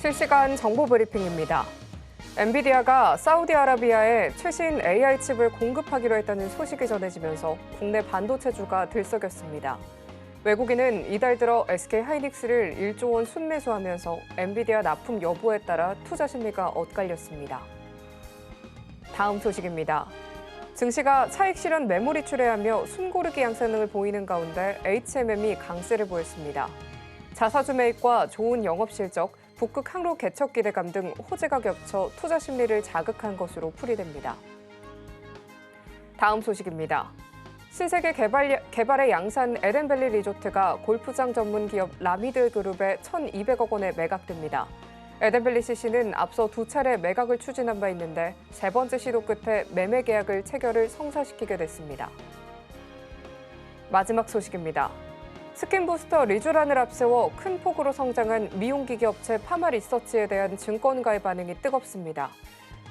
실시간 정보 브리핑입니다. 엔비디아가 사우디아라비아에 최신 AI 칩을 공급하기로 했다는 소식이 전해지면서 국내 반도체주가 들썩였습니다. 외국인은 이달 들어 SK하이닉스를 1조 원 순매수하면서 엔비디아 납품 여부에 따라 투자 심리가 엇갈렸습니다. 다음 소식입니다. 증시가 차익 실현 매물이 출회하며 숨고르기 양상을 보이는 가운데 HMM이 강세를 보였습니다. 자사주 매입과 좋은 영업 실적, 북극 항로 개척 기대감 등 호재가 겹쳐 투자 심리를 자극한 것으로 풀이됩니다. 다음 소식입니다. 신세계 개발의 양산 에덴밸리 리조트가 골프장 전문 기업 라미드 그룹에 1,200억 원에 매각됩니다. 에덴밸리 CC는 앞서 2차례 매각을 추진한 바 있는데 세 번째 시도 끝에 매매 계약을 체결을 성사시키게 됐습니다. 마지막 소식입니다. 스킨부스터 리쥬란을 앞세워 큰 폭으로 성장한 미용기기 업체 파마리서치에 대한 증권가의 반응이 뜨겁습니다.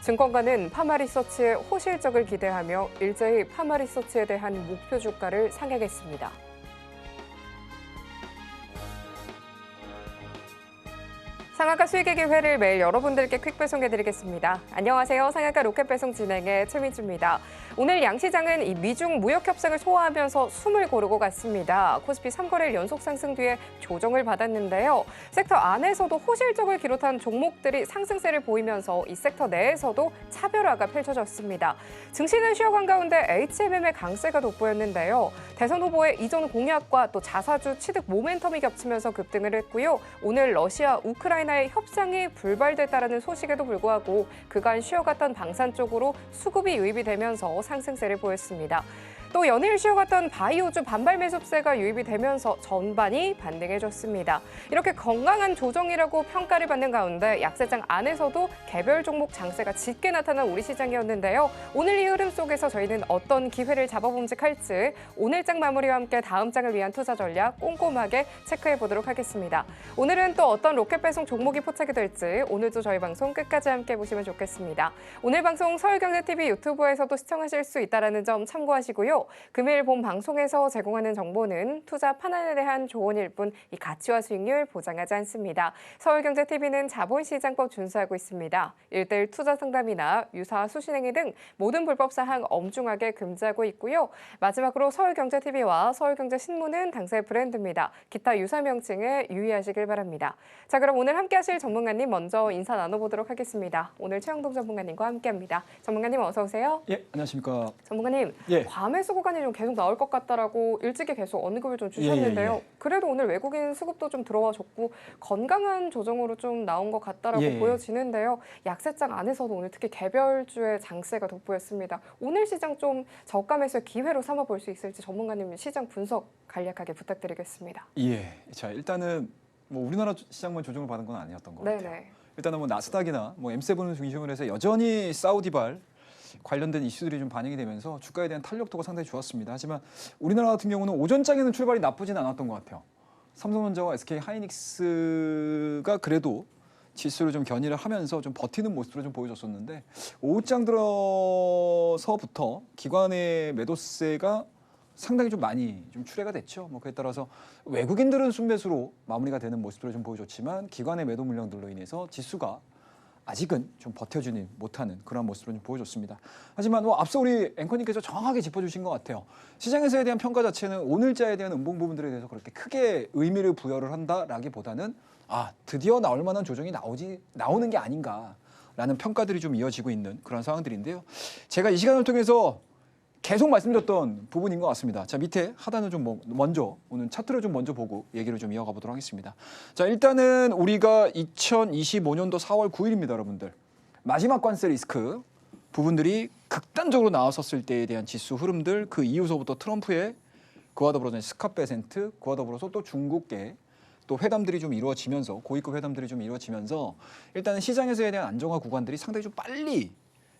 증권가는 파마리서치의 호실적을 기대하며 일제히 파마리서치에 대한 목표 주가를 상향했습니다. 상한가 수익의 기회를 매일 여러분들께 퀵 배송해드리겠습니다. 안녕하세요. 상한가 로켓 배송 진행의 최민주입니다. 오늘 양시장은 이 미중 무역 협상을 소화하면서 숨을 고르고 갔습니다. 코스피 3거래일 연속 상승 뒤에 조정을 받았는데요. 섹터 안에서도 호실적을 비롯한 종목들이 상승세를 보이면서 이 섹터 내에서도 차별화가 펼쳐졌습니다. 증시는 쉬어간 가운데 HMM의 강세가 돋보였는데요. 대선 후보의 이전 공약과 또 자사주 취득 모멘텀이 겹치면서 급등을 했고요. 오늘 러시아, 우크라이나의 협상이 불발됐다는 소식에도 불구하고 그간 쉬어갔던 방산 쪽으로 수급이 유입이 되면서 상승세를 보였습니다. 또 연일 쉬어갔던 바이오주 반발 매수세가 유입이 되면서 전반이 반등해줬습니다. 이렇게 건강한 조정이라고 평가를 받는 가운데 약세장 안에서도 개별 종목 장세가 짙게 나타난 우리 시장이었는데요. 오늘 이 흐름 속에서 저희는 어떤 기회를 잡아봄직할지 오늘 장 마무리와 함께 다음 장을 위한 투자 전략 꼼꼼하게 체크해 보도록 하겠습니다. 오늘은 또 어떤 로켓 배송 종목이 포착이 될지 오늘도 저희 방송 끝까지 함께 보시면 좋겠습니다. 오늘 방송 서울경제TV 유튜브에서도 시청하실 수 있다는 점 참고하시고요. 금일 본 방송에서 제공하는 정보는 투자 판단에 대한 조언일 뿐 이 가치와 수익률 보장하지 않습니다. 서울경제TV는 자본시장법 준수하고 있습니다. 1:1 투자 상담이나 유사 수신행위 등 모든 불법 사항 엄중하게 금지하고 있고요. 마지막으로 서울경제TV와 서울경제신문은 당사의 브랜드입니다. 기타 유사 명칭에 유의하시길 바랍니다. 자, 그럼 오늘 함께 하실 전문가님 먼저 인사 나눠보도록 하겠습니다. 오늘 최영동 전문가님과 함께합니다. 전문가님 어서 오세요. 예, 안녕하십니까. 전문가님, 예. 과매수 구간이 좀 계속 나올 것 같다라고 일찍이 계속 언급을 좀 주셨는데요. 예. 그래도 오늘 외국인 수급도 좀 들어와줬고 건강한 조정으로 좀 나온 것 같다라고 보여지는데요. 약세장 안에서도 오늘 특히 개별주의 장세가 돋보였습니다. 오늘 시장 좀 저가 매수의 기회로 삼아 볼 수 있을지 전문가님 시장 분석 간략하게 부탁드리겠습니다. 예, 자 일단은 뭐 우리나라 시장만 조정을 받은 건 아니었던 것 같아요. 네네. 일단은 뭐 나스닥이나 뭐 M7을 중심으로 해서 여전히 사우디발 관련된 이슈들이 좀 반영이 되면서 주가에 대한 탄력도가 상당히 좋았습니다. 하지만 우리나라 같은 경우는 오전장에는 출발이 나쁘진 않았던 것 같아요. 삼성전자와 SK하이닉스가 그래도 지수를 좀 견인을 하면서 좀 버티는 모습으로 좀 보여줬었는데 오후장 들어서부터 기관의 매도세가 상당히 좀 많이 좀 출회가 됐죠. 뭐 그에 따라서 외국인들은 순매수로 마무리가 되는 모습들을 좀 보여줬지만 기관의 매도 물량들로 인해서 지수가 아직은 좀 버텨주지 못하는 그런 모습을 좀 보여줬습니다. 하지만 뭐 앞서 우리 앵커님께서 정확하게 짚어주신 것 같아요. 시장에서에 대한 평가 자체는 오늘자에 대한 음봉 부분들에 대해서 그렇게 크게 의미를 부여를 한다라기보다는 드디어 나올 만한 조정이 나오는 게 아닌가라는 평가들이 좀 이어지고 있는 그런 상황들인데요. 제가 이 시간을 통해서 계속 말씀드렸던 부분인 것 같습니다. 자, 밑에 하단을 좀 먼저 오늘 차트를 좀 먼저 보고 얘기를 좀 이어가 보도록 하겠습니다. 자, 일단은 우리가 2025년도 4월 9일입니다, 여러분들. 마지막 관세 리스크 부분들이 극단적으로 나왔었을 때에 대한 지수 흐름들, 그 이후서부터 트럼프의 그와 더불어서 스캇 베센트, 그와 더불어서 또 중국계 또 회담들이 좀 이루어지면서 고위급 회담들이 좀 이루어지면서 일단은 시장에서에 대한 안정화 구간들이 상당히 좀 빨리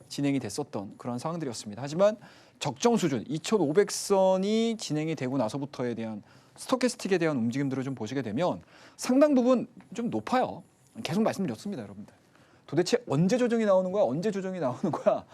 진행이 됐었던 그런 상황들이었습니다. 하지만 적정 수준 2,500선이 진행이 되고 나서부터에 대한 스토캐스틱에 대한 움직임들을 좀 보시게 되면 상당 부분 좀 높아요. 계속 말씀드렸습니다, 여러분들. 도대체 언제 조정이 나오는 거야? 언제 조정이 나오는 거야?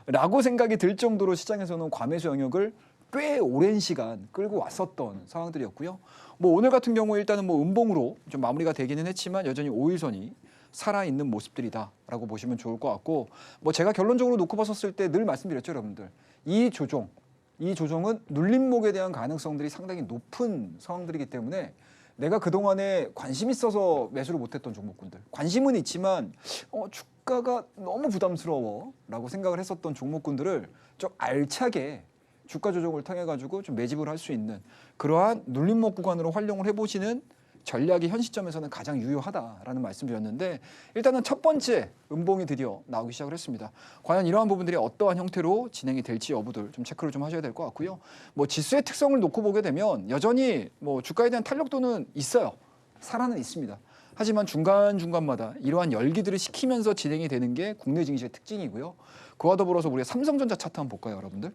라고 생각이 들 정도로 시장에서는 과매수 영역을 꽤 오랜 시간 끌고 왔었던 상황들이었고요. 뭐 오늘 같은 경우 일단은 뭐 음봉으로 좀 마무리가 되기는 했지만 여전히 5일선이 살아있는 모습들이다라고 보시면 좋을 것 같고 뭐 제가 결론적으로 놓고 봤었을 때 늘 말씀드렸죠, 여러분들. 이 조정은 눌림목에 대한 가능성들이 상당히 높은 상황들이기 때문에 내가 그동안에 관심 있어서 매수를 못했던 종목군들, 관심은 있지만 주가가 너무 부담스러워라고 생각을 했었던 종목군들을 좀 알차게 주가 조정을 통해 가지고 좀 매집을 할 수 있는 그러한 눌림목 구간으로 활용을 해보시는 전략이 현 시점에서는 가장 유효하다라는 말씀드렸는데 일단은 첫 번째 음봉이 드디어 나오기 시작을 했습니다. 과연 이러한 부분들이 어떠한 형태로 진행이 될지 여부들 좀 체크를 좀 하셔야 될 것 같고요. 뭐 지수의 특성을 놓고 보게 되면 여전히 뭐 주가에 대한 탄력도는 있어요. 살아는 있습니다. 하지만 중간중간마다 이러한 열기들을 식히면서 진행이 되는 게 국내 증시의 특징이고요. 그와 더불어서 우리가 삼성전자 차트 한번 볼까요, 여러분들?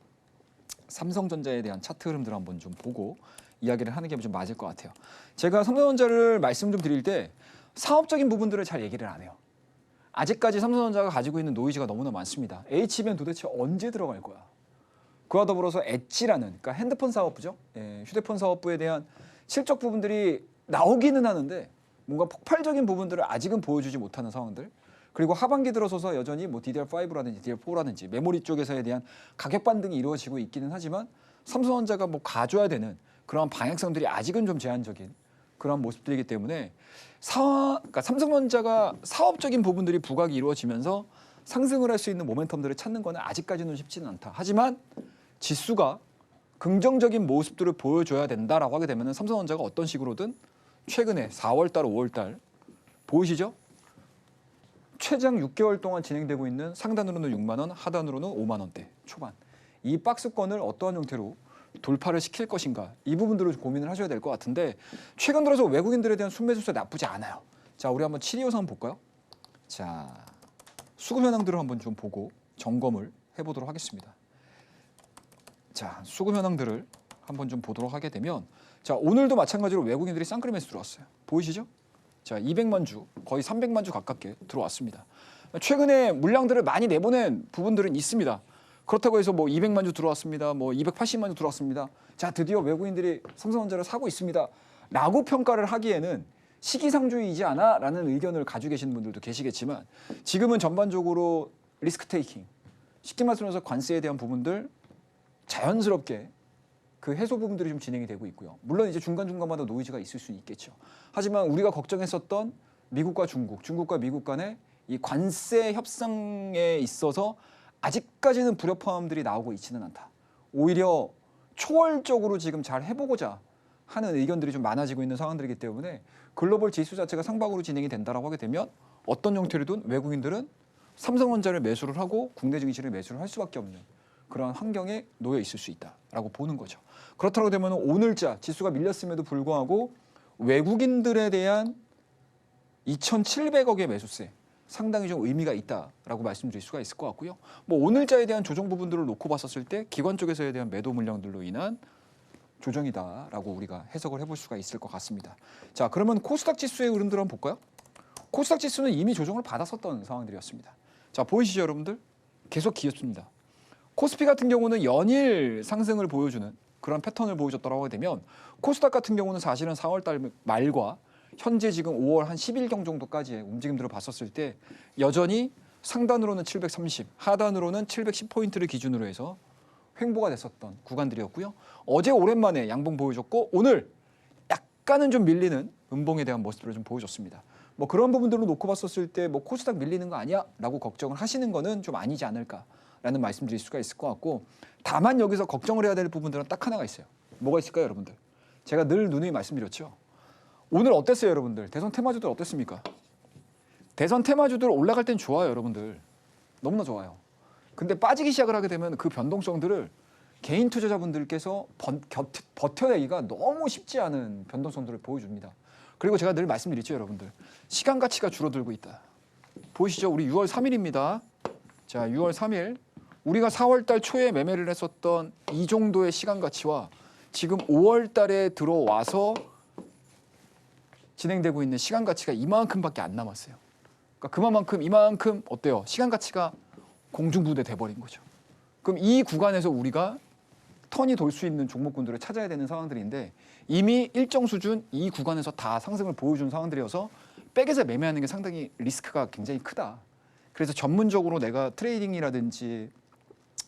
삼성전자에 대한 차트 흐름들 한번 좀 보고 이야기를 하는 게 좀 맞을 것 같아요. 제가 삼성전자를 말씀 좀 드릴 때 사업적인 부분들을 잘 얘기를 안 해요. 아직까지 삼성전자가 가지고 있는 노이즈가 너무나 많습니다. H면 도대체 언제 들어갈 거야? 그와 더불어서 엣지라는 그러니까 핸드폰 사업부죠. 휴대폰 사업부에 대한 실적 부분들이 나오기는 하는데 뭔가 폭발적인 부분들을 아직은 보여주지 못하는 상황들. 그리고 하반기 들어서서 여전히 뭐 DDR5라든지 DDR4라든지 메모리 쪽에서에 대한 가격 반등이 이루어지고 있기는 하지만 삼성전자가 뭐 가져야 되는 그런 방향성들이 아직은 좀 제한적인 그런 모습들이기 때문에 그러니까 삼성전자가 사업적인 부분들이 부각이 이루어지면서 상승을 할 수 있는 모멘텀들을 찾는 거는 아직까지는 쉽지는 않다. 하지만 지수가 긍정적인 모습들을 보여줘야 된다라고 하게 되면 삼성전자가 어떤 식으로든 최근에 4월달, 5월달 보이시죠? 최장 6개월 동안 진행되고 있는 상단으로는 6만 원, 하단으로는 5만 원대 초반. 이 박스권을 어떠한 형태로 돌파를 시킬 것인가 이 부분들을 좀 고민을 하셔야 될 것 같은데 최근 들어서 외국인들에 대한 순매수세 나쁘지 않아요. 자, 우리 한번 725선 한번 볼까요? 자, 수급 현황들을 한번 좀 보고 점검을 해보도록 하겠습니다. 자, 수급 현황들을 한번 좀 보도록 하게 되면 자, 오늘도 마찬가지로 외국인들이 쌍끌이 매수 들어왔어요. 보이시죠? 자, 200만 주, 거의 300만 주 가깝게 들어왔습니다. 최근에 물량들을 많이 내보낸 부분들은 있습니다. 그렇다고 해서 뭐 200만 주 들어왔습니다. 뭐 280만 주 들어왔습니다. 자, 드디어 외국인들이 삼성전자를 사고 있습니다. 라고 평가를 하기에는 시기상조이지 않아? 라는 의견을 가지고 계시는 분들도 계시겠지만 지금은 전반적으로 리스크 테이킹, 쉽게 말씀해서 관세에 대한 부분들 자연스럽게 그 해소 부분들이 좀 진행이 되고 있고요. 물론 이제 중간중간마다 노이즈가 있을 수 있겠죠. 하지만 우리가 걱정했었던 미국과 중국과 미국 간의 이 관세 협상에 있어서 아직까지는 불협화음들이 나오고 있지는 않다. 오히려 초월적으로 지금 잘 해보고자 하는 의견들이 좀 많아지고 있는 상황들이기 때문에 글로벌 지수 자체가 상방으로 진행이 된다라고 하게 되면 어떤 형태로든 외국인들은 삼성전자를 매수를 하고 국내 증시를 매수를 할 수밖에 없는 그런 환경에 놓여 있을 수 있다라고 보는 거죠. 그렇다고 되면 오늘자 지수가 밀렸음에도 불구하고 외국인들에 대한 2,700억의 매수세 상당히 좀 의미가 있다라고 말씀드릴 수가 있을 것 같고요. 뭐 오늘자에 대한 조정 부분들을 놓고 봤었을 때 기관 쪽에서에 대한 매도 물량들로 인한 조정이다라고 우리가 해석을 해볼 수가 있을 것 같습니다. 자, 그러면 코스닥 지수의 흐름들 한번 볼까요? 코스닥 지수는 이미 조정을 받았었던 상황들이었습니다. 자, 보이시죠, 여러분들? 계속 기었습니다. 코스피 같은 경우는 연일 상승을 보여주는 그런 패턴을 보여줬다고 하게 되면 코스닥 같은 경우는 사실은 4월 달 말과 현재 지금 5월 한 10일경 정도까지의 움직임들을 봤었을 때 여전히 상단으로는 730, 하단으로는 710포인트를 기준으로 해서 횡보가 됐었던 구간들이었고요. 어제 오랜만에 양봉 보여줬고 오늘 약간은 좀 밀리는 음봉에 대한 모습들을 좀 보여줬습니다. 뭐 그런 부분들로 놓고 봤었을 때 뭐 코스닥 밀리는 거 아니야? 라고 걱정을 하시는 거는 좀 아니지 않을까라는 말씀드릴 수가 있을 것 같고 다만 여기서 걱정을 해야 될 부분들은 딱 하나가 있어요. 뭐가 있을까요, 여러분들? 제가 늘 누누이 말씀드렸죠. 오늘 어땠어요, 여러분들? 대선 테마주들 어땠습니까? 대선 테마주들 올라갈 땐 좋아요, 여러분들. 너무나 좋아요. 근데 빠지기 시작을 하게 되면 그 변동성들을 개인 투자자분들께서 버텨내기가 너무 쉽지 않은 변동성들을 보여줍니다. 그리고 제가 늘 말씀드리죠, 여러분들. 시간 가치가 줄어들고 있다. 보이시죠? 우리 6월 3일입니다. 자, 6월 3일. 우리가 4월 달 초에 매매를 했었던 이 정도의 시간 가치와 지금 5월 달에 들어와서 진행되고 있는 시간 가치가 이만큼밖에 안 남았어요. 그러니까 이만큼 어때요? 시간 가치가 공중분해 돼버린 거죠. 그럼 이 구간에서 우리가 턴이 돌 수 있는 종목군들을 찾아야 되는 상황들인데 이미 일정 수준 이 구간에서 다 상승을 보여준 상황들이어서 백에서 매매하는 게 상당히 리스크가 굉장히 크다. 그래서 전문적으로 내가 트레이딩이라든지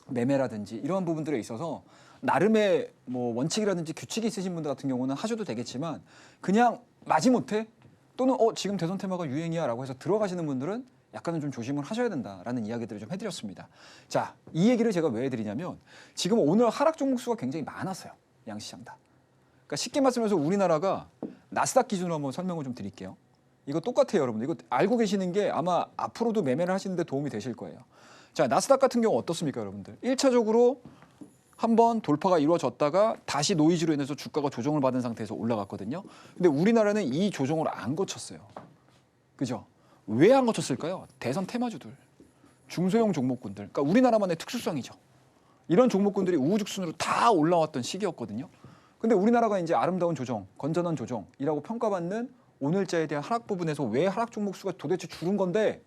매매라든지 이러한 부분들에 있어서 나름의 뭐 원칙이라든지 규칙이 있으신 분들 같은 경우는 하셔도 되겠지만 그냥 마지못해 또는 지금 대선 테마가 유행이야라고 해서 들어가시는 분들은 약간은 좀 조심을 하셔야 된다라는 이야기들을 좀 해드렸습니다. 자, 이 얘기를 제가 왜 해드리냐면 지금 오늘 하락 종목 수가 굉장히 많았어요. 양시장 다. 그러니까 쉽게 말씀해서 우리나라가 나스닥 기준으로 한번 설명을 좀 드릴게요. 이거 똑같아요, 여러분들. 이거 알고 계시는 게 아마 앞으로도 매매를 하시는데 도움이 되실 거예요. 자, 나스닥 같은 경우 어떻습니까, 여러분들? 1차적으로 한번 돌파가 이루어졌다가 다시 노이즈로 인해서 주가가 조정을 받은 상태에서 올라갔거든요. 근데 우리나라는 이 조정을 안 거쳤어요. 그죠? 왜 안 거쳤을까요? 대선 테마주들, 중소형 종목군들. 그러니까 우리나라만의 특수성이죠. 이런 종목군들이 우후죽순으로 다 올라왔던 시기였거든요. 근데 우리나라가 이제 아름다운 조정, 건전한 조정이라고 평가받는 오늘자에 대한 하락 부분에서 왜 하락 종목 수가 도대체 줄은 건데,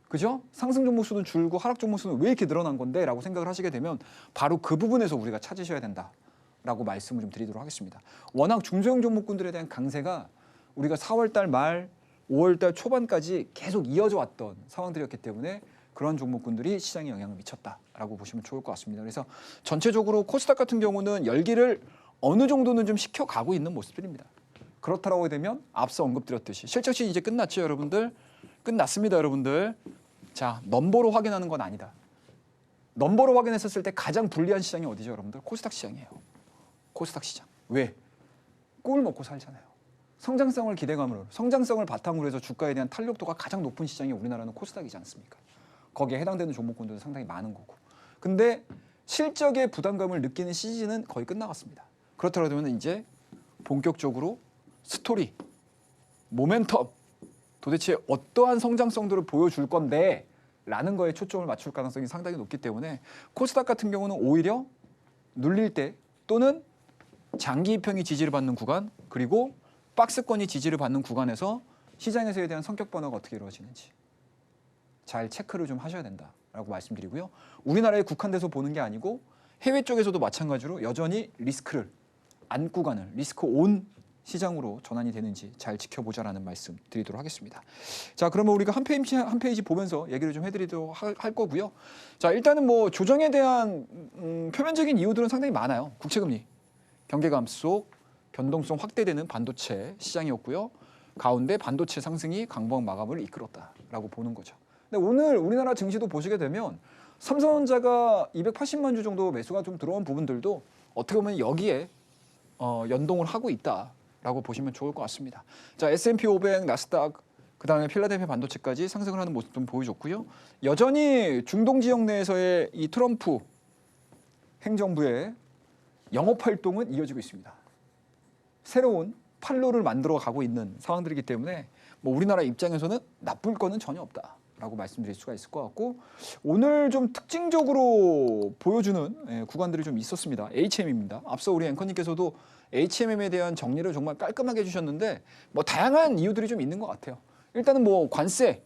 그죠? 상승 종목 수는 줄고 하락 종목 수는 왜 이렇게 늘어난 건데? 라고 생각을 하시게 되면 바로 그 부분에서 우리가 찾으셔야 된다라고 말씀을 좀 드리도록 하겠습니다. 워낙 중소형 종목군들에 대한 강세가 우리가 4월 달 말, 5월 달 초반까지 계속 이어져 왔던 상황들이었기 때문에 그런 종목군들이 시장에 영향을 미쳤다라고 보시면 좋을 것 같습니다. 그래서 전체적으로 코스닥 같은 경우는 열기를 어느 정도는 좀 식혀가고 있는 모습들입니다. 그렇다라고 되면 앞서 언급드렸듯이 실적 시즌 이제 끝났죠, 여러분들? 끝났습니다, 여러분들. 자, 넘버로 확인하는 건 아니다. 넘버로 확인했었을 때 가장 불리한 시장이 어디죠, 여러분들? 코스닥 시장이에요. 코스닥 시장. 왜? 꿀 먹고 살잖아요. 성장성을 기대감으로, 성장성을 바탕으로 해서 주가에 대한 탄력도가 가장 높은 시장이 우리나라는 코스닥이지 않습니까? 거기에 해당되는 종목군들도 상당히 많은 거고. 근데 실적의 부담감을 느끼는 시즌은 거의 끝나갔습니다. 그렇다면 이제 본격적으로 스토리, 모멘텀, 도대체 어떠한 성장성들을 보여줄 건데 라는 거에 초점을 맞출 가능성이 상당히 높기 때문에 코스닥 같은 경우는 오히려 눌릴 때 또는 장기 이평이 지지를 받는 구간, 그리고 박스권이 지지를 받는 구간에서 시장에서에 대한 성격 변화가 어떻게 이루어지는지 잘 체크를 좀 하셔야 된다라고 말씀드리고요. 우리나라에 국한돼서 보는 게 아니고 해외 쪽에서도 마찬가지로 여전히 리스크를 안고 가는 리스크 온 시장으로 전환이 되는지 잘 지켜보자라는 말씀 드리도록 하겠습니다. 자, 그러면 우리가 한 페이지 보면서 얘기를 좀 해드리도록 할 거고요. 자, 일단은 뭐 조정에 대한 표면적인 이유들은 상당히 많아요. 국채금리, 경계 감속, 변동성 확대되는 반도체 시장이었고요. 가운데 반도체 상승이 강보학 마감을 이끌었다라고 보는 거죠. 근데 오늘 우리나라 증시도 보시게 되면 삼성전자가 280만 주 정도 매수가 좀 들어온 부분들도 어떻게 보면 여기에 연동을 하고 있다라고 보시면 좋을 것 같습니다. 자, S&P 500, 나스닥, 그다음에 필라델피아 반도체까지 상승을 하는 모습 좀 보여줬고요. 여전히 중동 지역 내에서의 이 트럼프 행정부의 영업 활동은 이어지고 있습니다. 새로운 판로를 만들어 가고 있는 상황들이기 때문에 뭐 우리나라 입장에서는 나쁠 거는 전혀 없다라고 말씀드릴 수가 있을 것 같고, 오늘 좀 특징적으로 보여주는 구간들이 좀 있었습니다. HM입니다. 앞서 우리 앵커님께서도 HMM에 대한 정리를 정말 깔끔하게 해주셨는데 뭐 다양한 이유들이 좀 있는 것 같아요. 일단은 뭐 관세,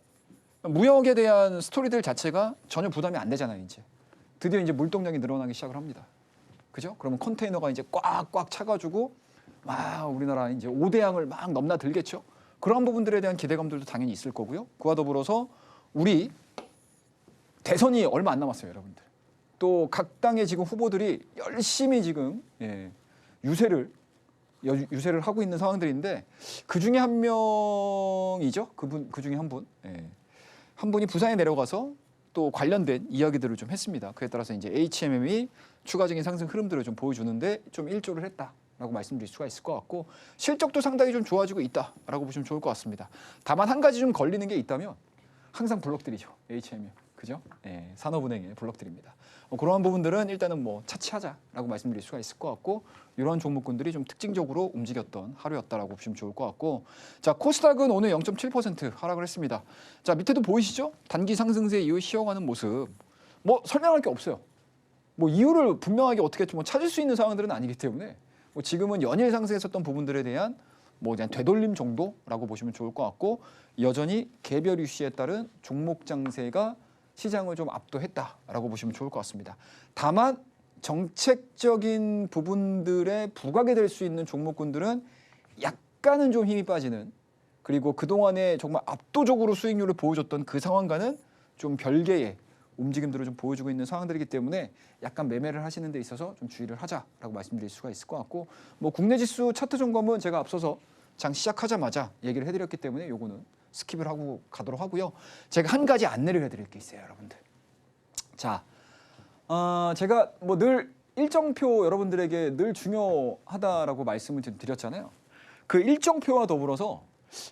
무역에 대한 스토리들 자체가 전혀 부담이 안 되잖아요. 이제 드디어 이제 물동량이 늘어나기 시작을 합니다. 그죠? 그러면 컨테이너가 이제 꽉꽉 차가지고 막 우리나라 이제 5대양을 막 넘나들겠죠. 그런 부분들에 대한 기대감들도 당연히 있을 거고요. 그와 더불어서 우리 대선이 얼마 안 남았어요, 여러분들. 또 각 당의 지금 후보들이 열심히 지금 유세를 하고 있는 상황들인데 그 중에 한 명이죠. 그 중에 한 분. 한 분이 부산에 내려가서 또 관련된 이야기들을 좀 했습니다. 그에 따라서 이제 HMM이 추가적인 상승 흐름들을 좀 보여주는데 좀 일조를 했다라고 말씀드릴 수가 있을 것 같고, 실적도 상당히 좀 좋아지고 있다라고 보시면 좋을 것 같습니다. 다만 한 가지 좀 걸리는 게 있다면 항상 블록들이죠. HMM. 그죠? 산업은행의 블록들입니다. 그러한 부분들은 일단은 뭐 차치하자라고 말씀드릴 수가 있을 것 같고, 이러한 종목군들이 좀 특징적으로 움직였던 하루였다라고 보시면 좋을 것 같고, 자, 코스닥은 오늘 0.7% 하락을 했습니다. 자, 밑에도 보이시죠? 단기 상승세 이후 쉬어가는 모습. 뭐 설명할 게 없어요. 뭐 이유를 분명하게 어떻게 뭐 찾을 수 있는 상황들은 아니기 때문에 뭐 지금은 연일 상승했었던 부분들에 대한 뭐 그냥 되돌림 정도라고 보시면 좋을 것 같고, 여전히 개별 이슈에 따른 종목 장세가 시장을 좀 압도했다라고 보시면 좋을 것 같습니다. 다만 정책적인 부분들에 부각이 될 수 있는 종목군들은 약간은 좀 힘이 빠지는 그리고 그동안에 정말 압도적으로 수익률을 보여줬던 그 상황과는 좀 별개의 움직임들을 좀 보여주고 있는 상황들이기 때문에 약간 매매를 하시는 데 있어서 좀 주의를 하자라고 말씀드릴 수가 있을 것 같고, 뭐 국내 지수 차트 점검은 제가 앞서서 장 시작하자마자 얘기를 해드렸기 때문에 요거는 스킵을 하고 가도록 하고요. 제가 한 가지 안내를 해드릴 게 있어요, 여러분들. 자, 제가 뭐 늘 일정표 여러분들에게 늘 중요하다라고 말씀을 좀 드렸잖아요. 그 일정표와 더불어서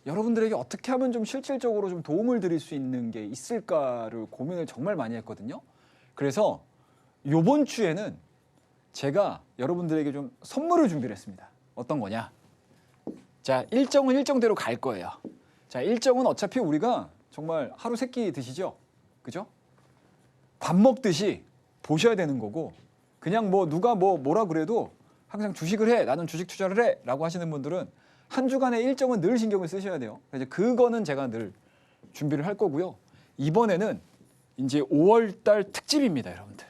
여러분들에게 어떻게 하면 좀 실질적으로 좀 도움을 드릴 수 있는 게 있을까를 고민을 정말 많이 했거든요. 그래서 이번 주에는 제가 여러분들에게 좀 선물을 준비를 했습니다. 어떤 거냐? 자, 일정은 일정대로 갈 거예요. 자, 일정은 어차피 우리가 정말 하루 세 끼 드시죠? 그죠? 밥 먹듯이 보셔야 되는 거고, 그냥 뭐 누가 뭐라 그래도 항상 주식을 해, 나는 주식 투자를 해 라고 하시는 분들은 한 주간의 일정은 늘 신경을 쓰셔야 돼요. 그래서 그거는 제가 늘 준비를 할 거고요. 이번에는 이제 5월 달 특집입니다, 여러분들.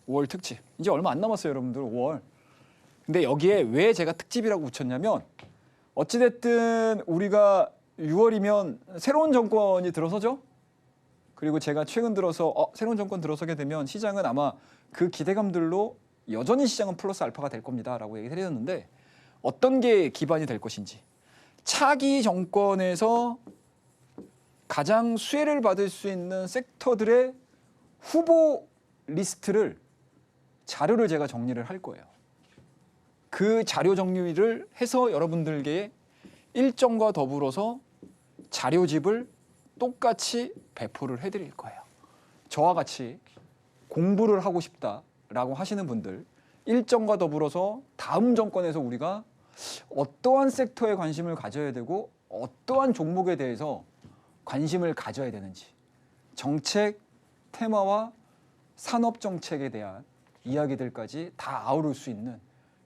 5월 특집. 이제 얼마 안 남았어요, 여러분들. 5월. 근데 여기에 왜 제가 특집이라고 붙였냐면, 어찌됐든 우리가 6월이면 새로운 정권이 들어서죠. 그리고 제가 최근 들어서 새로운 정권 들어서게 되면 시장은 아마 그 기대감들로 여전히 시장은 플러스 알파가 될 겁니다라고 얘기를 해드렸는데, 어떤 게 기반이 될 것인지, 차기 정권에서 가장 수혜를 받을 수 있는 섹터들의 후보 리스트를, 자료를 제가 정리를 할 거예요. 그 자료 정리를 해서 여러분들께 일정과 더불어서 자료집을 똑같이 배포를 해드릴 거예요. 저와 같이 공부를 하고 싶다라고 하시는 분들, 일정과 더불어서 다음 정권에서 우리가 어떠한 섹터에 관심을 가져야 되고 어떠한 종목에 대해서 관심을 가져야 되는지, 정책, 테마와 산업 정책에 대한 이야기들까지 다 아우를 수 있는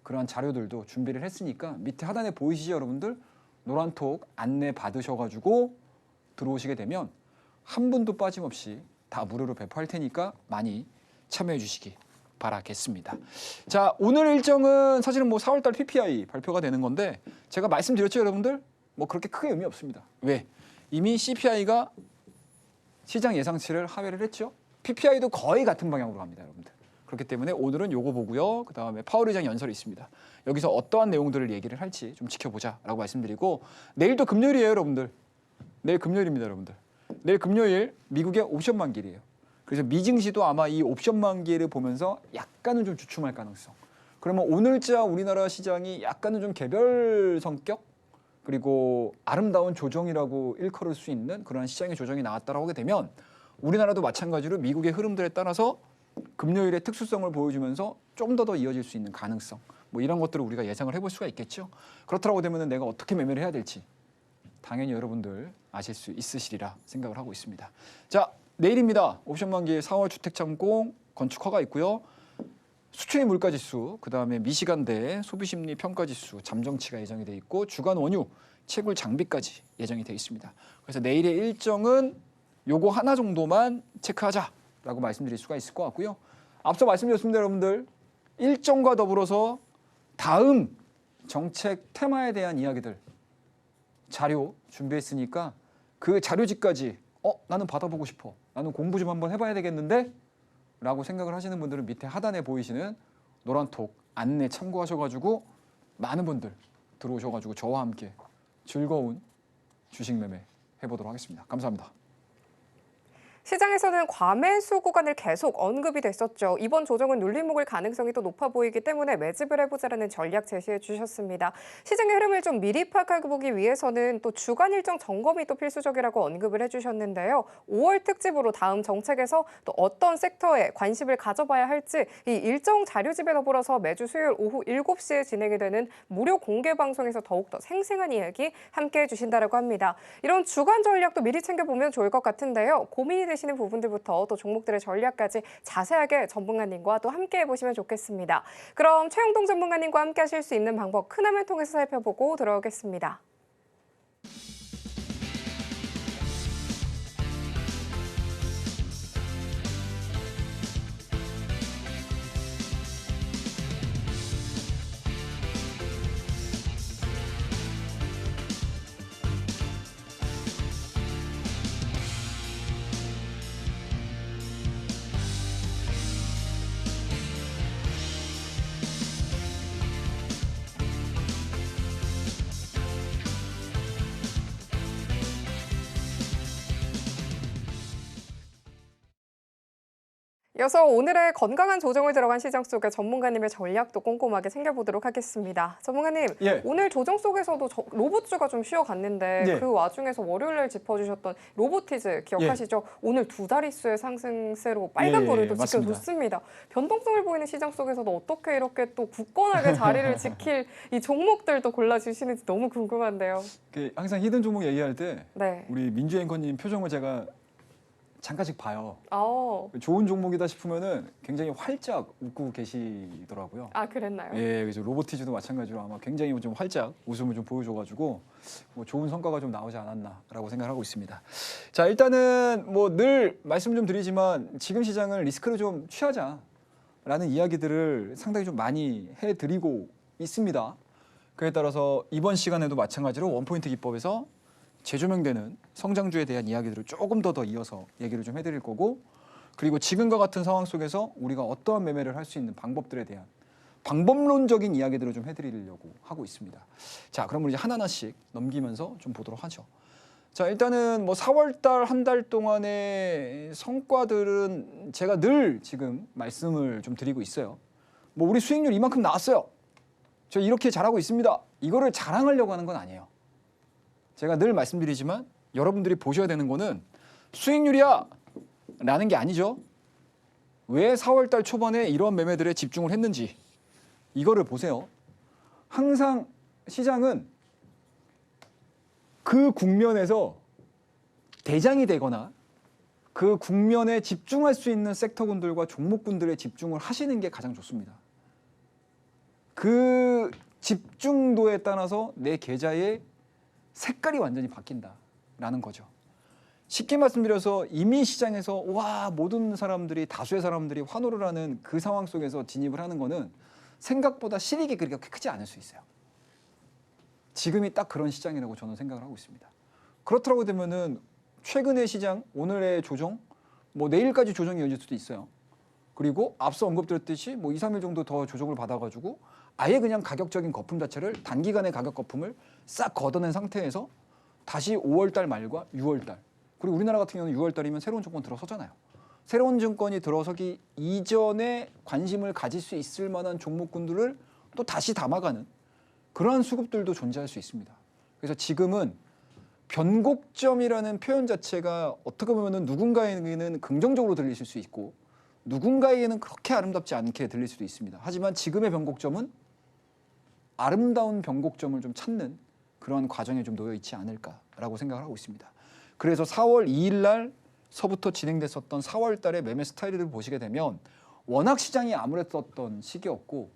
그러한 자료들도 준비를 했으니까 밑에 하단에 보이시죠, 여러분들? 노란톡 안내 받으셔가지고 들어오시게 되면 한 분도 빠짐없이 다 무료로 배포할 테니까 많이 참여해 주시기 바라겠습니다. 자, 오늘 일정은 사실은 뭐 4월달 PPI 발표가 되는 건데, 제가 말씀드렸죠, 여러분들? 뭐 그렇게 크게 의미 없습니다. 왜? 이미 CPI가 시장 예상치를 하회를 했죠. PPI도 거의 같은 방향으로 갑니다, 여러분들. 그렇기 때문에 오늘은 요거 보고요. 그 다음에 파월 의장 연설이 있습니다. 여기서 어떠한 내용들을 얘기를 할지 좀 지켜보자라고 말씀드리고, 내일도 금요일이에요, 여러분들. 내일 금요일입니다, 여러분들. 내일 금요일 미국의 옵션 만기일이에요. 그래서 미증시도 아마 이 옵션 만기를 보면서 약간은 좀 주춤할 가능성. 그러면 오늘자 우리나라 시장이 약간은 좀 개별 성격, 그리고 아름다운 조정이라고 일컬을 수 있는 그런 시장의 조정이 나왔다라고 하게 되면, 우리나라도 마찬가지로 미국의 흐름들에 따라서 금요일의 특수성을 보여주면서 좀 더 이어질 수 있는 가능성, 뭐 이런 것들을 우리가 예상을 해볼 수가 있겠죠. 그렇다고 되면 내가 어떻게 매매를 해야 될지 당연히 여러분들 아실 수 있으시리라 생각을 하고 있습니다. 자, 내일입니다. 옵션 만기 4월 주택장공 건축 허가 있고요. 수출입 물가지수, 그 다음에 미시간대 소비심리 평가지수, 잠정치가 예정이 돼 있고, 주간 원유, 채굴 장비까지 예정이 돼 있습니다. 그래서 내일의 일정은 요거 하나 정도만 체크하자라고 말씀드릴 수가 있을 것 같고요. 앞서 말씀드렸습니다, 여러분들. 일정과 더불어서 다음 정책 테마에 대한 이야기들 자료 준비했으니까 그 자료집까지 나는 받아보고 싶어, 나는 공부 좀 한번 해봐야 되겠는데 라고 생각을 하시는 분들은 밑에 하단에 보이시는 노란톡 안내 참고하셔가지고 많은 분들 들어오셔가지고 저와 함께 즐거운 주식 매매 해보도록 하겠습니다. 감사합니다. 시장에서는 과매수 구간을 계속 언급이 됐었죠. 이번 조정은 눌림목일 가능성이 또 높아 보이기 때문에 매집을 해보자라는 전략 제시해 주셨습니다. 시장의 흐름을 좀 미리 파악해보기 위해서는 또 주간 일정 점검이 또 필수적이라고 언급을 해주셨는데요. 5월 특집으로 다음 정책에서 또 어떤 섹터에 관심을 가져봐야 할지 이 일정 자료집에 더불어서 매주 수요일 오후 7시에 진행이 되는 무료 공개 방송에서 더욱더 생생한 이야기 함께 해주신다고 합니다. 이런 주간 전략도 미리 챙겨보면 좋을 것 같은데요. 고민이 되시는 부분들부터 또 종목들의 전략까지 자세하게 전문가님과 또 함께 해보시면 좋겠습니다. 그럼 최영동 전문가님과 함께 하실 수 있는 방법 큰 화면 통해서 살펴보고 들어오겠습니다. 이어서 오늘의 건강한 조정을 들어간 시장 속의 전문가님의 전략도 꼼꼼하게 챙겨보도록 하겠습니다. 전문가님, 예. 오늘 조정 속에서도 로봇주가 좀 쉬어갔는데 예. 그 와중에서 월요일날 짚어주셨던 로보티즈 기억하시죠? 오늘 두 자릿수의 상승세로 빨간불을 또 지켜줬습니다. 변동성을 보이는 시장 속에서도 어떻게 이렇게 또 굳건하게 자리를 지킬 이 종목들도 골라주시는지 너무 궁금한데요. 항상 히든 종목 얘기할 때 네. 우리 민주 앵커님 표정을 제가 잠깐씩 봐요. 아, 좋은 종목이다 싶으면은 굉장히 활짝 웃고 계시더라고요. 그랬나요? 예, 그래서 로보티즈도 마찬가지로 아마 굉장히 좀 활짝 웃음을 좀 보여줘가지고 뭐 좋은 성과가 좀 나오지 않았나라고 생각하고 있습니다. 자, 일단은 뭐 늘 말씀 좀 드리지만 지금 시장을 리스크를 좀 취하자라는 이야기들을 상당히 좀 많이 해드리고 있습니다. 그에 따라서 이번 시간에도 마찬가지로 원포인트 기법에서 재조명되는 성장주에 대한 이야기들을 조금 더 이어서 얘기를 좀 해드릴 거고, 그리고 지금과 같은 상황 속에서 우리가 어떠한 매매를 할 수 있는 방법들에 대한 방법론적인 이야기들을 좀 해드리려고 하고 있습니다. 자, 그럼 우리 이제 하나하나씩 넘기면서 좀 보도록 하죠. 자, 일단은 뭐 4월달 한 달 동안의 성과들은 제가 늘 지금 말씀을 좀 드리고 있어요. 뭐 우리 수익률 이만큼 나왔어요. 저 이렇게 잘하고 있습니다. 이거를 자랑하려고 하는 건 아니에요. 제가 늘 말씀드리지만 여러분들이 보셔야 되는 거는 수익률이야 라는 게 아니죠. 왜 4월달 초반에 이러한 매매들에 집중을 했는지 이거를 보세요. 항상 시장은 그 국면에서 대장이 되거나 그 국면에 집중할 수 있는 섹터군들과 종목군들에 집중을 하시는 게 가장 좋습니다. 그 집중도에 따라서 내 계좌의 색깔이 완전히 바뀐다라는 거죠. 쉽게 말씀드려서 이미 시장에서 와 모든 사람들이 다수의 사람들이 환호를 하는 그 상황 속에서 진입을 하는 거는 생각보다 실익이 그렇게 크지 않을 수 있어요. 지금이 딱 그런 시장이라고 저는 생각을 하고 있습니다. 그렇다고 되면은 최근의 시장, 오늘의 조정, 뭐 내일까지 조정이 이어질 수도 있어요. 그리고 앞서 언급드렸듯이 뭐 2, 3일 정도 더 조정을 받아가지고 아예 그냥 가격적인 거품 자체를 단기간의 가격 거품을 싹 걷어낸 상태에서 다시 5월달 말과 6월달, 그리고 우리나라 같은 경우는 6월달이면 새로운 정권 들어서잖아요. 새로운 정권이 들어서기 이전에 관심을 가질 수 있을 만한 종목군들을 또 다시 담아가는 그러한 수급들도 존재할 수 있습니다. 그래서 지금은 변곡점이라는 표현 자체가 어떻게 보면 누군가에게는 긍정적으로 들리실 수 있고 누군가에게는 그렇게 아름답지 않게 들릴 수도 있습니다. 하지만 지금의 변곡점은 아름다운 변곡점을 좀 찾는 그런 과정에 좀 놓여 있지 않을까라고 생각을 하고 있습니다. 그래서 4월 2일 날서부터 진행됐었던 4월 달의 매매 스타일을 보시게 되면 워낙 시장이 암울했었던 시기였고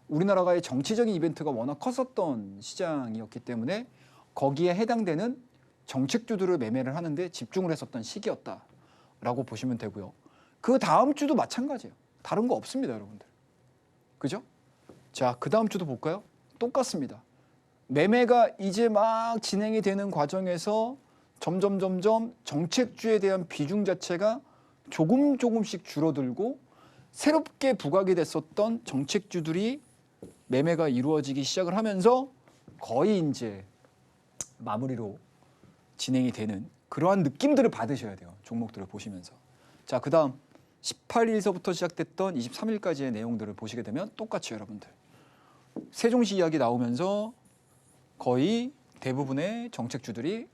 우리나라가의 정치적인 이벤트가 워낙 컸었던 시장이었기 때문에 거기에 해당되는 정책주들을 매매를 하는데 집중을 했었던 시기였다라고 보시면 되고요. 그 다음 주도 마찬가지예요. 다른 거 없습니다, 여러분들. 그죠? 자, 그 다음 주도 볼까요? 똑같습니다. 매매가 이제 막 진행이 되는 과정에서 점점 정책주에 대한 비중 자체가 조금씩 줄어들고 새롭게 부각이 됐었던 정책주들이 매매가 이루어지기 시작을 하면서 거의 이제 마무리로 진행이 되는 그러한 느낌들을 받으셔야 돼요. 종목들을 보시면서. 자, 그 다음 18일서부터 시작됐던 23일까지의 내용들을 보시게 되면 똑같이 여러분들. 세종시 이야기 나오면서 거의 대부분의 정책주들이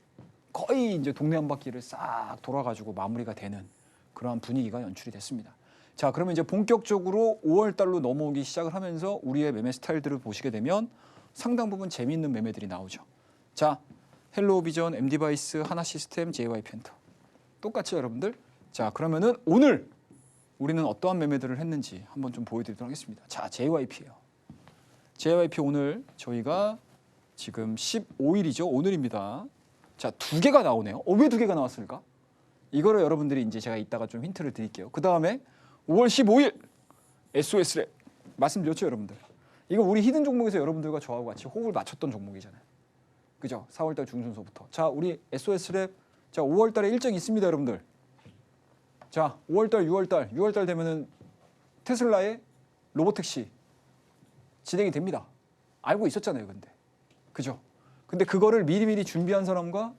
거의 이제 동네 한 바퀴를 싹 돌아가지고 마무리가 되는 그러한 분위기가 연출이 됐습니다. 자, 그러면 이제 본격적으로 5월 달로 넘어오기 시작을 하면서 우리의 매매 스타일들을 보시게 되면 상당 부분 재미있는 매매들이 나오죠. 자, 헬로우비전, MD바이스, 하나시스템, JY펜터. 똑같이 여러분들. 자, 그러면은 오늘 우리는 어떠한 매매들을 했는지 한번 좀 보여드리도록 하겠습니다. 자, JYP예요. JYP 오늘 저희가 지금 15일이죠. 오늘입니다. 자, 두 개가 나오네요. 왜 두 개가 나왔을까? 이거를 여러분들이 이제 제가 이따가 좀 힌트를 드릴게요. 그 다음에 5월 15일 SOS랩 말씀드렸죠, 여러분들. 이거 우리 히든 종목에서 여러분들과 저하고 같이 호흡을 맞췄던 종목이잖아요. 그죠? 4월달 중순서부터. 자, 우리 SOS랩 자 5월달에 일정이 있습니다, 여러분들. 자, 5월달, 6월달 되면은 테슬라의 로보택시 진행이 됩니다. 알고 있었잖아요, 근데. 그죠? 근데 그거를 미리미리 준비한 사람과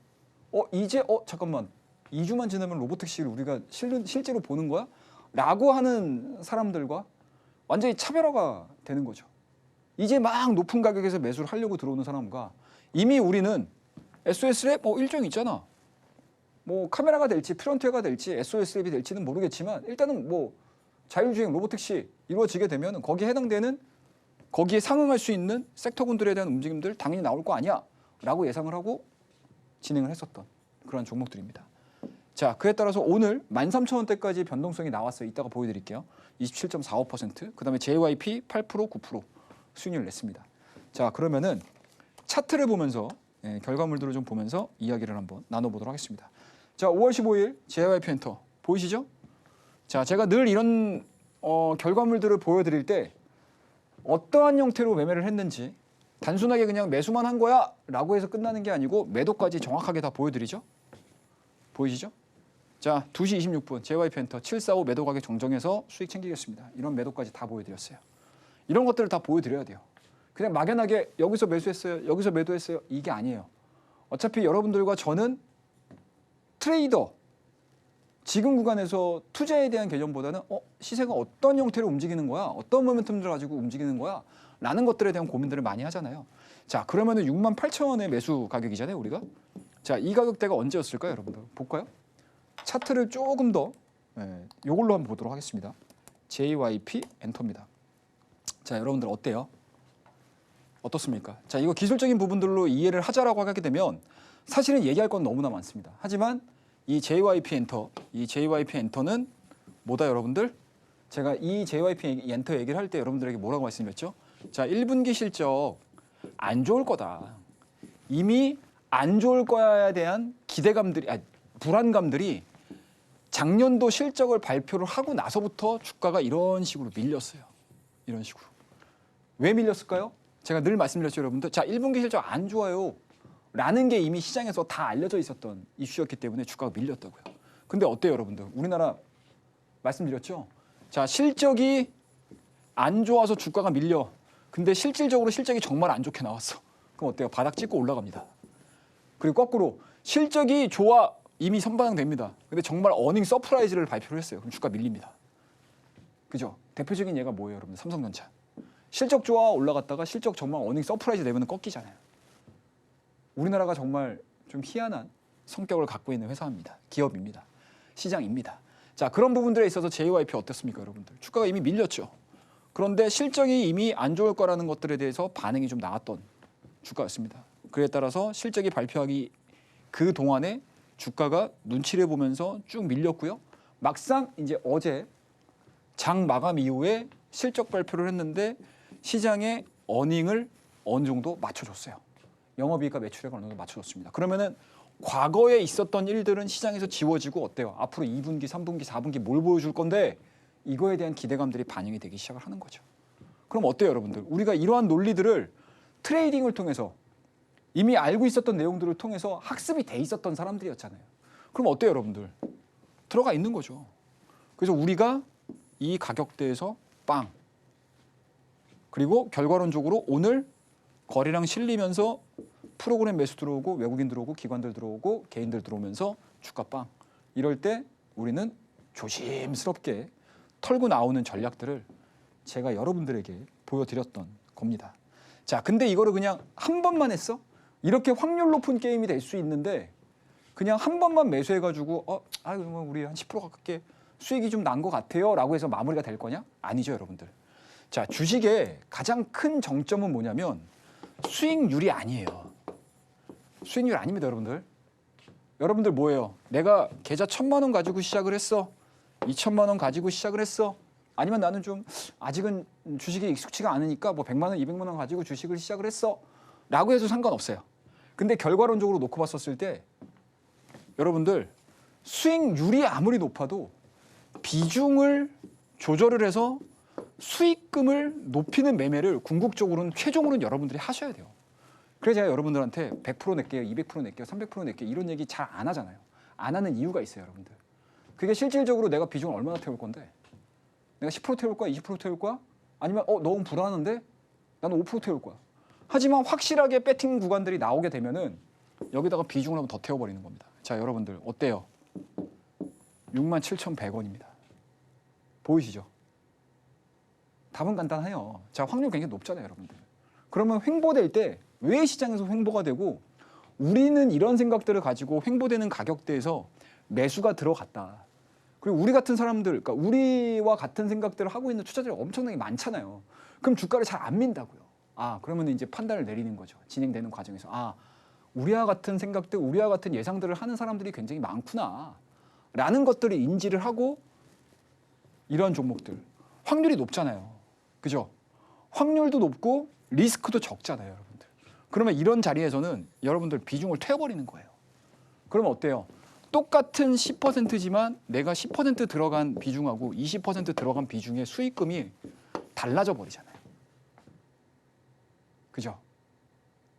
이제 잠깐만 2주만 지나면 로보택시를 우리가 실제로 보는 거야? 라고 하는 사람들과 완전히 차별화가 되는 거죠. 이제 막 높은 가격에서 매수를 하려고 들어오는 사람과 이미 우리는 SOS 랩 일종이 있잖아. 뭐 카메라가 될지 프론트웨어가 될지 SOS 랩이 될지는 모르겠지만 일단은 뭐 자율주행 로보택시 이루어지게 되면 거기에 해당되는 거기에 상응할 수 있는 섹터군들에 대한 움직임들 당연히 나올 거 아니야 라고 예상을 하고 진행을 했었던 그런 종목들입니다. 자, 그에 따라서 오늘 13,000원대까지 변동성이 나왔어요. 이따가 보여드릴게요. 27.45%, 그 다음에 JYP 8%, 9% 수익률을 냈습니다. 자, 그러면은 차트를 보면서 결과물들을 좀 보면서 이야기를 한번 나눠보도록 하겠습니다. 자, 5월 15일 JYP 엔터 보이시죠? 자, 제가 늘 이런 결과물들을 보여드릴 때 어떠한 형태로 매매를 했는지 단순하게 그냥 매수만 한 거야 라고 해서 끝나는 게 아니고 매도까지 정확하게 다 보여드리죠. 보이시죠? 자, 2시 26분 JYP 엔터 745 매도 가격 정정해서 수익 챙기겠습니다. 이런 매도까지 다 보여드렸어요. 이런 것들을 다 보여드려야 돼요. 그냥 막연하게 여기서 매수했어요, 여기서 매도했어요, 이게 아니에요. 어차피 여러분들과 저는 트레이더, 지금 구간에서 투자에 대한 개념보다는 시세가 어떤 형태로 움직이는 거야, 어떤 모멘텀들을 가지고 움직이는 거야 라는 것들에 대한 고민들을 많이 하잖아요. 자, 그러면은 68,000원의 매수 가격이잖아요, 우리가. 자, 이 가격대가 언제였을까요, 여러분들? 볼까요? 차트를 조금 더 이걸로 한번 보도록 하겠습니다. JYP 엔터입니다. 자, 여러분들 어때요? 어떻습니까? 자, 이거 기술적인 부분들로 이해를 하자라고 하게 되면 사실은 얘기할 건 너무나 많습니다. 하지만 이 JYP 엔터, 이 JYP 엔터는 뭐다 여러분들? 제가 이 JYP 엔터 얘기를 할 때 여러분들에게 뭐라고 말씀드렸죠? 자, 1분기 실적 안 좋을 거다. 이미 안 좋을 거야에 대한 기대감들이, 불안감들이 작년도 실적을 발표를 하고 나서부터 주가가 이런 식으로 밀렸어요. 이런 식으로. 왜 밀렸을까요? 제가 늘 말씀드렸죠, 여러분들. 자, 1분기 실적 안 좋아요 라는 게 이미 시장에서 다 알려져 있었던 이슈였기 때문에 주가가 밀렸다고요. 근데 어때요, 여러분들? 우리나라 말씀드렸죠? 자, 실적이 안 좋아서 주가가 밀려. 근데 실질적으로 실적이 정말 안 좋게 나왔어. 그럼 어때요? 바닥 찍고 올라갑니다. 그리고 거꾸로 실적이 좋아, 이미 선반영됩니다. 근데 정말 어닝 서프라이즈를 발표를 했어요. 그럼 주가 밀립니다. 그죠? 대표적인 예가 뭐예요, 여러분? 삼성전자. 실적 좋아 올라갔다가 실적 정말 어닝 서프라이즈 되면 꺾이잖아요. 우리나라가 정말 좀 희한한 성격을 갖고 있는 회사입니다. 기업입니다. 시장입니다. 자, 그런 부분들에 있어서 JYP 어떻습니까, 여러분들? 주가가 이미 밀렸죠. 그런데 실적이 이미 안 좋을 거라는 것들에 대해서 반응이 좀 나왔던 주가였습니다. 그에 따라서 실적이 발표하기 그 동안에 주가가 눈치를 보면서 쭉 밀렸고요. 막상 이제 어제 장 마감 이후에 실적 발표를 했는데 시장의 어닝을 어느 정도 맞춰줬어요. 영업이익과 매출액을 어느 정도 맞춰줬습니다. 그러면은 과거에 있었던 일들은 시장에서 지워지고 어때요? 앞으로 2분기, 3분기, 4분기 뭘 보여줄 건데 이거에 대한 기대감들이 반영이 되기 시작을 하는 거죠. 그럼 어때요, 여러분들? 우리가 이러한 논리들을 트레이딩을 통해서 이미 알고 있었던 내용들을 통해서 학습이 돼 있었던 사람들이었잖아요. 그럼 어때요, 여러분들? 들어가 있는 거죠. 그래서 우리가 이 가격대에서 빵. 그리고 결과론적으로 오늘 거래량 실리면서 프로그램 매수 들어오고 외국인 들어오고 기관들 들어오고 개인들 들어오면서 주가 빵. 이럴 때 우리는 조심스럽게 털고 나오는 전략들을 제가 여러분들에게 보여드렸던 겁니다. 자, 근데 이거를 그냥 한 번만 했어? 이렇게 확률 높은 게임이 될 수 있는데 그냥 한 번만 매수해가지고 그러면 우리 한 10% 가깝게 수익이 좀 난 것 같아요 라고 해서 마무리가 될 거냐? 아니죠, 여러분들. 자, 주식의 가장 큰 정점은 뭐냐면 수익률이 아니에요. 수익률 아닙니다, 여러분들. 여러분들 뭐예요? 내가 계좌 1,000만 원 가지고 시작을 했어. 2,000만 원 가지고 시작을 했어. 아니면 나는 좀 아직은 주식이 익숙치가 않으니까 뭐 100만 원, 200만 원 가지고 주식을 시작을 했어. 라고 해도 상관없어요. 근데 결과론적으로 놓고 봤었을 때 여러분들 수익률이 아무리 높아도 비중을 조절을 해서 수익금을 높이는 매매를 궁극적으로는 최종으로는 여러분들이 하셔야 돼요. 그래서 제가 여러분들한테 100% 낼게요, 200% 낼게요, 300% 낼게요 이런 얘기 잘 안 하잖아요. 안 하는 이유가 있어요, 여러분들. 그게 실질적으로 내가 비중을 얼마나 태울 건데 내가 10% 태울 거야, 20% 태울 거야? 아니면 너무 불안한데 나는 5% 태울 거야. 하지만 확실하게 배팅 구간들이 나오게 되면은 여기다가 비중을 한번 더 태워버리는 겁니다. 자, 여러분들 어때요? 67,100원입니다. 보이시죠? 답은 간단해요. 자, 확률 굉장히 높잖아요, 여러분들. 그러면 횡보될 때 왜 시장에서 횡보가 되고 우리는 이런 생각들을 가지고 횡보되는 가격대에서 매수가 들어갔다. 그리고 우리 같은 사람들, 그러니까 우리와 같은 생각들을 하고 있는 투자자들이 엄청나게 많잖아요. 그럼 주가를 잘 안 민다고요. 아, 그러면 이제 판단을 내리는 거죠. 진행되는 과정에서. 아, 우리와 같은 생각들, 우리와 같은 예상들을 하는 사람들이 굉장히 많구나. 라는 것들을 인지를 하고 이런 종목들. 확률이 높잖아요. 그죠? 확률도 높고 리스크도 적잖아요, 여러분들. 그러면 이런 자리에서는 여러분들 비중을 태워버리는 거예요. 그러면 어때요? 똑같은 10%지만 내가 10% 들어간 비중하고 20% 들어간 비중의 수익금이 달라져 버리잖아요. 그죠?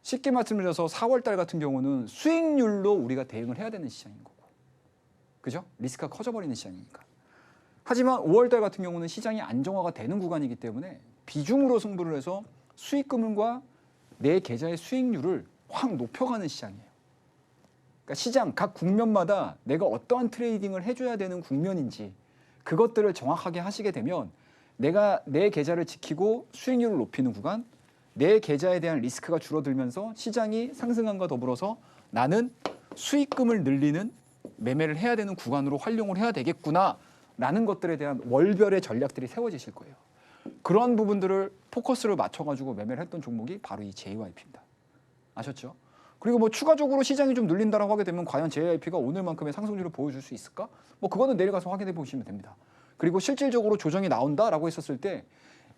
쉽게 말씀드려서 4월달 같은 경우는 수익률로 우리가 대응을 해야 되는 시장인 거고. 그죠? 리스크가 커져버리는 시장이니까. 하지만 5월달 같은 경우는 시장이 안정화가 되는 구간이기 때문에 비중으로 승부를 해서 수익금과 내 계좌의 수익률을 확 높여가는 시장이에요. 그러니까 시장 각 국면마다 내가 어떠한 트레이딩을 해줘야 되는 국면인지 그것들을 정확하게 하시게 되면 내가 내 계좌를 지키고 수익률을 높이는 구간, 내 계좌에 대한 리스크가 줄어들면서 시장이 상승함과 더불어서 나는 수익금을 늘리는 매매를 해야 되는 구간으로 활용을 해야 되겠구나라는 것들에 대한 월별의 전략들이 세워지실 거예요. 그런 부분들을 포커스를 맞춰가지고 매매를 했던 종목이 바로 이 JYP입니다. 아셨죠? 그리고 뭐 추가적으로 시장이 좀 눌린다라고 하게 되면 과연 JYP가 오늘만큼의 상승률을 보여줄 수 있을까? 뭐 그거는 내려가서 확인해 보시면 됩니다. 그리고 실질적으로 조정이 나온다라고 했었을 때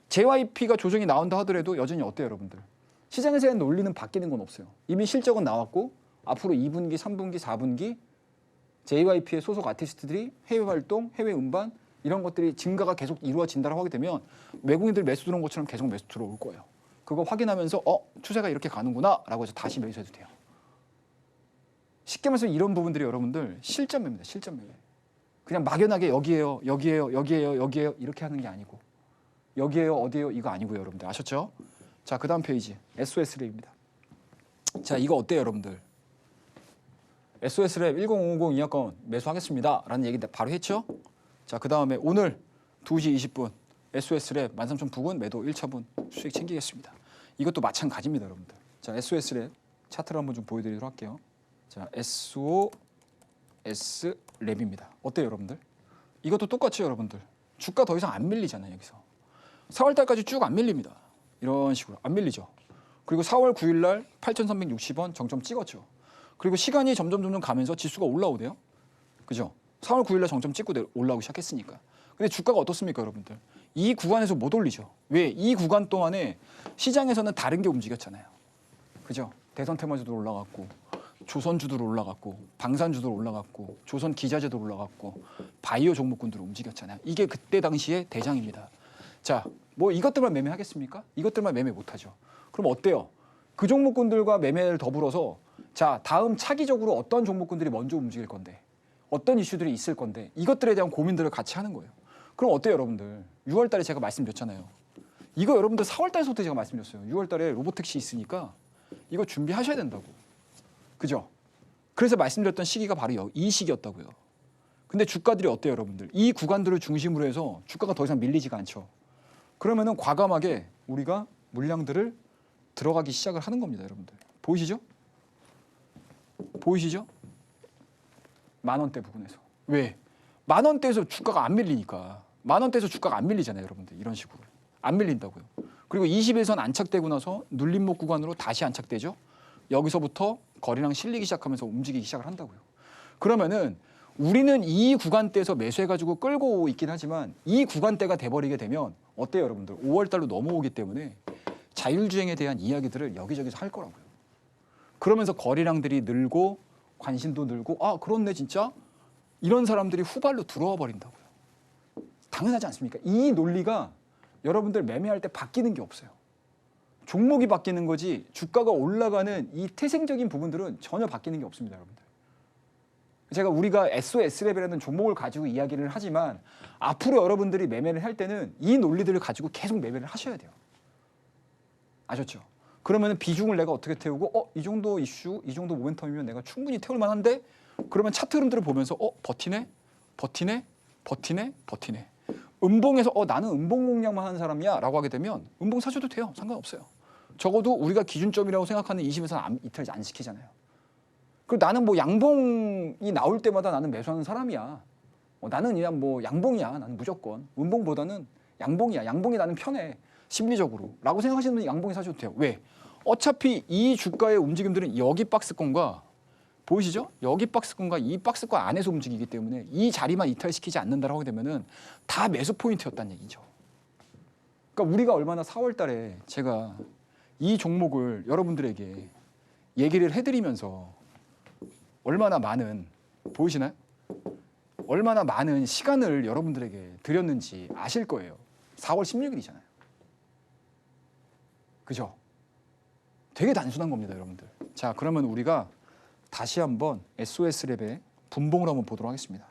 JYP가 조정이 나온다 하더라도 여전히 어때요, 여러분들? 시장에서 대한 논리는 바뀌는 건 없어요. 이미 실적은 나왔고 앞으로 2분기, 3분기, 4분기 JYP의 소속 아티스트들이 해외 활동, 해외 음반 이런 것들이 증가가 계속 이루어진다라고 하게 되면 외국인들 매수 들어온 것처럼 계속 매수 들어올 거예요. 그거 확인하면서 추세가 이렇게 가는구나라고 해서 다시 매수해도 돼요. 쉽게 말해서 이런 부분들이 여러분들 실전 매매입니다. 실전 매매. 그냥 막연하게 여기에요, 여기에요, 여기에요, 여기에요 이렇게 하는 게 아니고 여기에요, 어디에요 이거 아니고요, 여러분들 아셨죠? 자, 그다음 페이지 SOS랩입니다. 자, 이거 어때요, 여러분들? SOS랩 1050 이하권 매수하겠습니다 라는 얘기 바로 했죠? 자, 그 다음에 오늘 2시 20분 SOS랩 13,000부근 매도 1차분 수익 챙기겠습니다. 이것도 마찬가지입니다, 여러분들. 자, SOS랩 차트를 한번 좀 보여드리도록 할게요. 자, SOS랩입니다. 어때요, 여러분들? 이것도 똑같죠, 여러분들. 주가 더 이상 안 밀리잖아요, 여기서. 4월달까지 쭉 안 밀립니다. 이런 식으로 안 밀리죠. 그리고 4월 9일 날 8,360원 정점 찍었죠. 그리고 시간이 점점 가면서 지수가 올라오대요. 그죠? 4월 9일 날 정점 찍고 올라오기 시작했으니까. 근데 주가가 어떻습니까, 여러분들? 이 구간에서 못 올리죠. 왜? 이 구간 동안에 시장에서는 다른 게 움직였잖아요. 그죠? 대선 테마주도 올라갔고 조선주도 올라갔고 방산주도 올라갔고 조선 기자재도 올라갔고 바이오 종목군들 움직였잖아요. 이게 그때 당시의 대장입니다. 자, 뭐 이것들만 매매하겠습니까? 이것들만 매매 못하죠. 그럼 어때요? 그 종목군들과 매매를 더불어서 자, 다음 차기적으로 어떤 종목군들이 먼저 움직일 건데 어떤 이슈들이 있을 건데 이것들에 대한 고민들을 같이 하는 거예요. 그럼 어때요, 여러분들? 6월 달에 제가 말씀드렸잖아요. 이거 여러분들 4월 달부터 제가 말씀드렸어요. 6월 달에 로보택시 있으니까 이거 준비하셔야 된다고. 그죠? 그래서 말씀드렸던 시기가 바로 이 시기였다고요. 근데 주가들이 어때요, 여러분들? 이 구간들을 중심으로 해서 주가가 더 이상 밀리지가 않죠. 그러면은 과감하게 우리가 물량들을 들어가기 시작을 하는 겁니다, 여러분들. 보이시죠? 보이시죠? 10,000원대 부근에서. 왜? 10,000원대에서 주가가 안 밀리니까. 10,000원대에서 주가가 안 밀리잖아요, 여러분들. 이런 식으로. 안 밀린다고요. 그리고 20일선 안착되고 나서 눌림목 구간으로 다시 안착되죠. 여기서부터 거래량 실리기 시작하면서 움직이기 시작을 한다고요. 그러면은 우리는 이 구간대에서 매수해가지고 끌고 있긴 하지만 이 구간대가 돼버리게 되면 어때요, 여러분들? 5월달로 넘어오기 때문에 자율주행에 대한 이야기들을 여기저기서 할 거라고요. 그러면서 거래량들이 늘고 관심도 늘고 아, 그렇네 진짜? 이런 사람들이 후발로 들어와 버린다고요. 당연하지 않습니까? 이 논리가 여러분들 매매할 때 바뀌는 게 없어요. 종목이 바뀌는 거지 주가가 올라가는 이 태생적인 부분들은 전혀 바뀌는 게 없습니다, 여러분들. 제가 우리가 SOS랩이라는 종목을 가지고 이야기를 하지만 앞으로 여러분들이 매매를 할 때는 이 논리들을 가지고 계속 매매를 하셔야 돼요. 아셨죠? 그러면 비중을 내가 어떻게 태우고 이 정도 이슈, 이 정도 모멘텀이면 내가 충분히 태울 만한데 그러면 차트 흐름들을 보면서 버티네, 버티네, 버티네, 버티네. 음봉에서 나는 음봉 공략만 하는 사람이야 라고 하게 되면 음봉 사줘도 돼요. 상관없어요. 적어도 우리가 기준점이라고 생각하는 20에서는 이탈 안 시키잖아요. 그리고 나는 뭐 양봉이 나올 때마다 나는 매수하는 사람이야. 나는 그냥 뭐 양봉이야. 나는 무조건 음봉보다는 양봉이야. 양봉이 나는 편해. 심리적으로 라고 생각하시는 분이 양봉이 사줘도 돼요. 왜? 어차피 이 주가의 움직임들은 여기 박스권과 보이시죠? 여기 박스권과 이 박스권 안에서 움직이기 때문에 이 자리만 이탈시키지 않는다라고 하게 되면은 다 매수 포인트였다는 얘기죠. 그러니까 우리가 얼마나 4월 달에 제가 이 종목을 여러분들에게 얘기를 해드리면서 얼마나 많은 보이시나요? 얼마나 많은 시간을 여러분들에게 드렸는지 아실 거예요. 4월 16일이잖아요. 그죠? 되게 단순한 겁니다, 여러분들. 자, 그러면 우리가 다시 한번 SOS랩의 분봉을 한번 보도록 하겠습니다.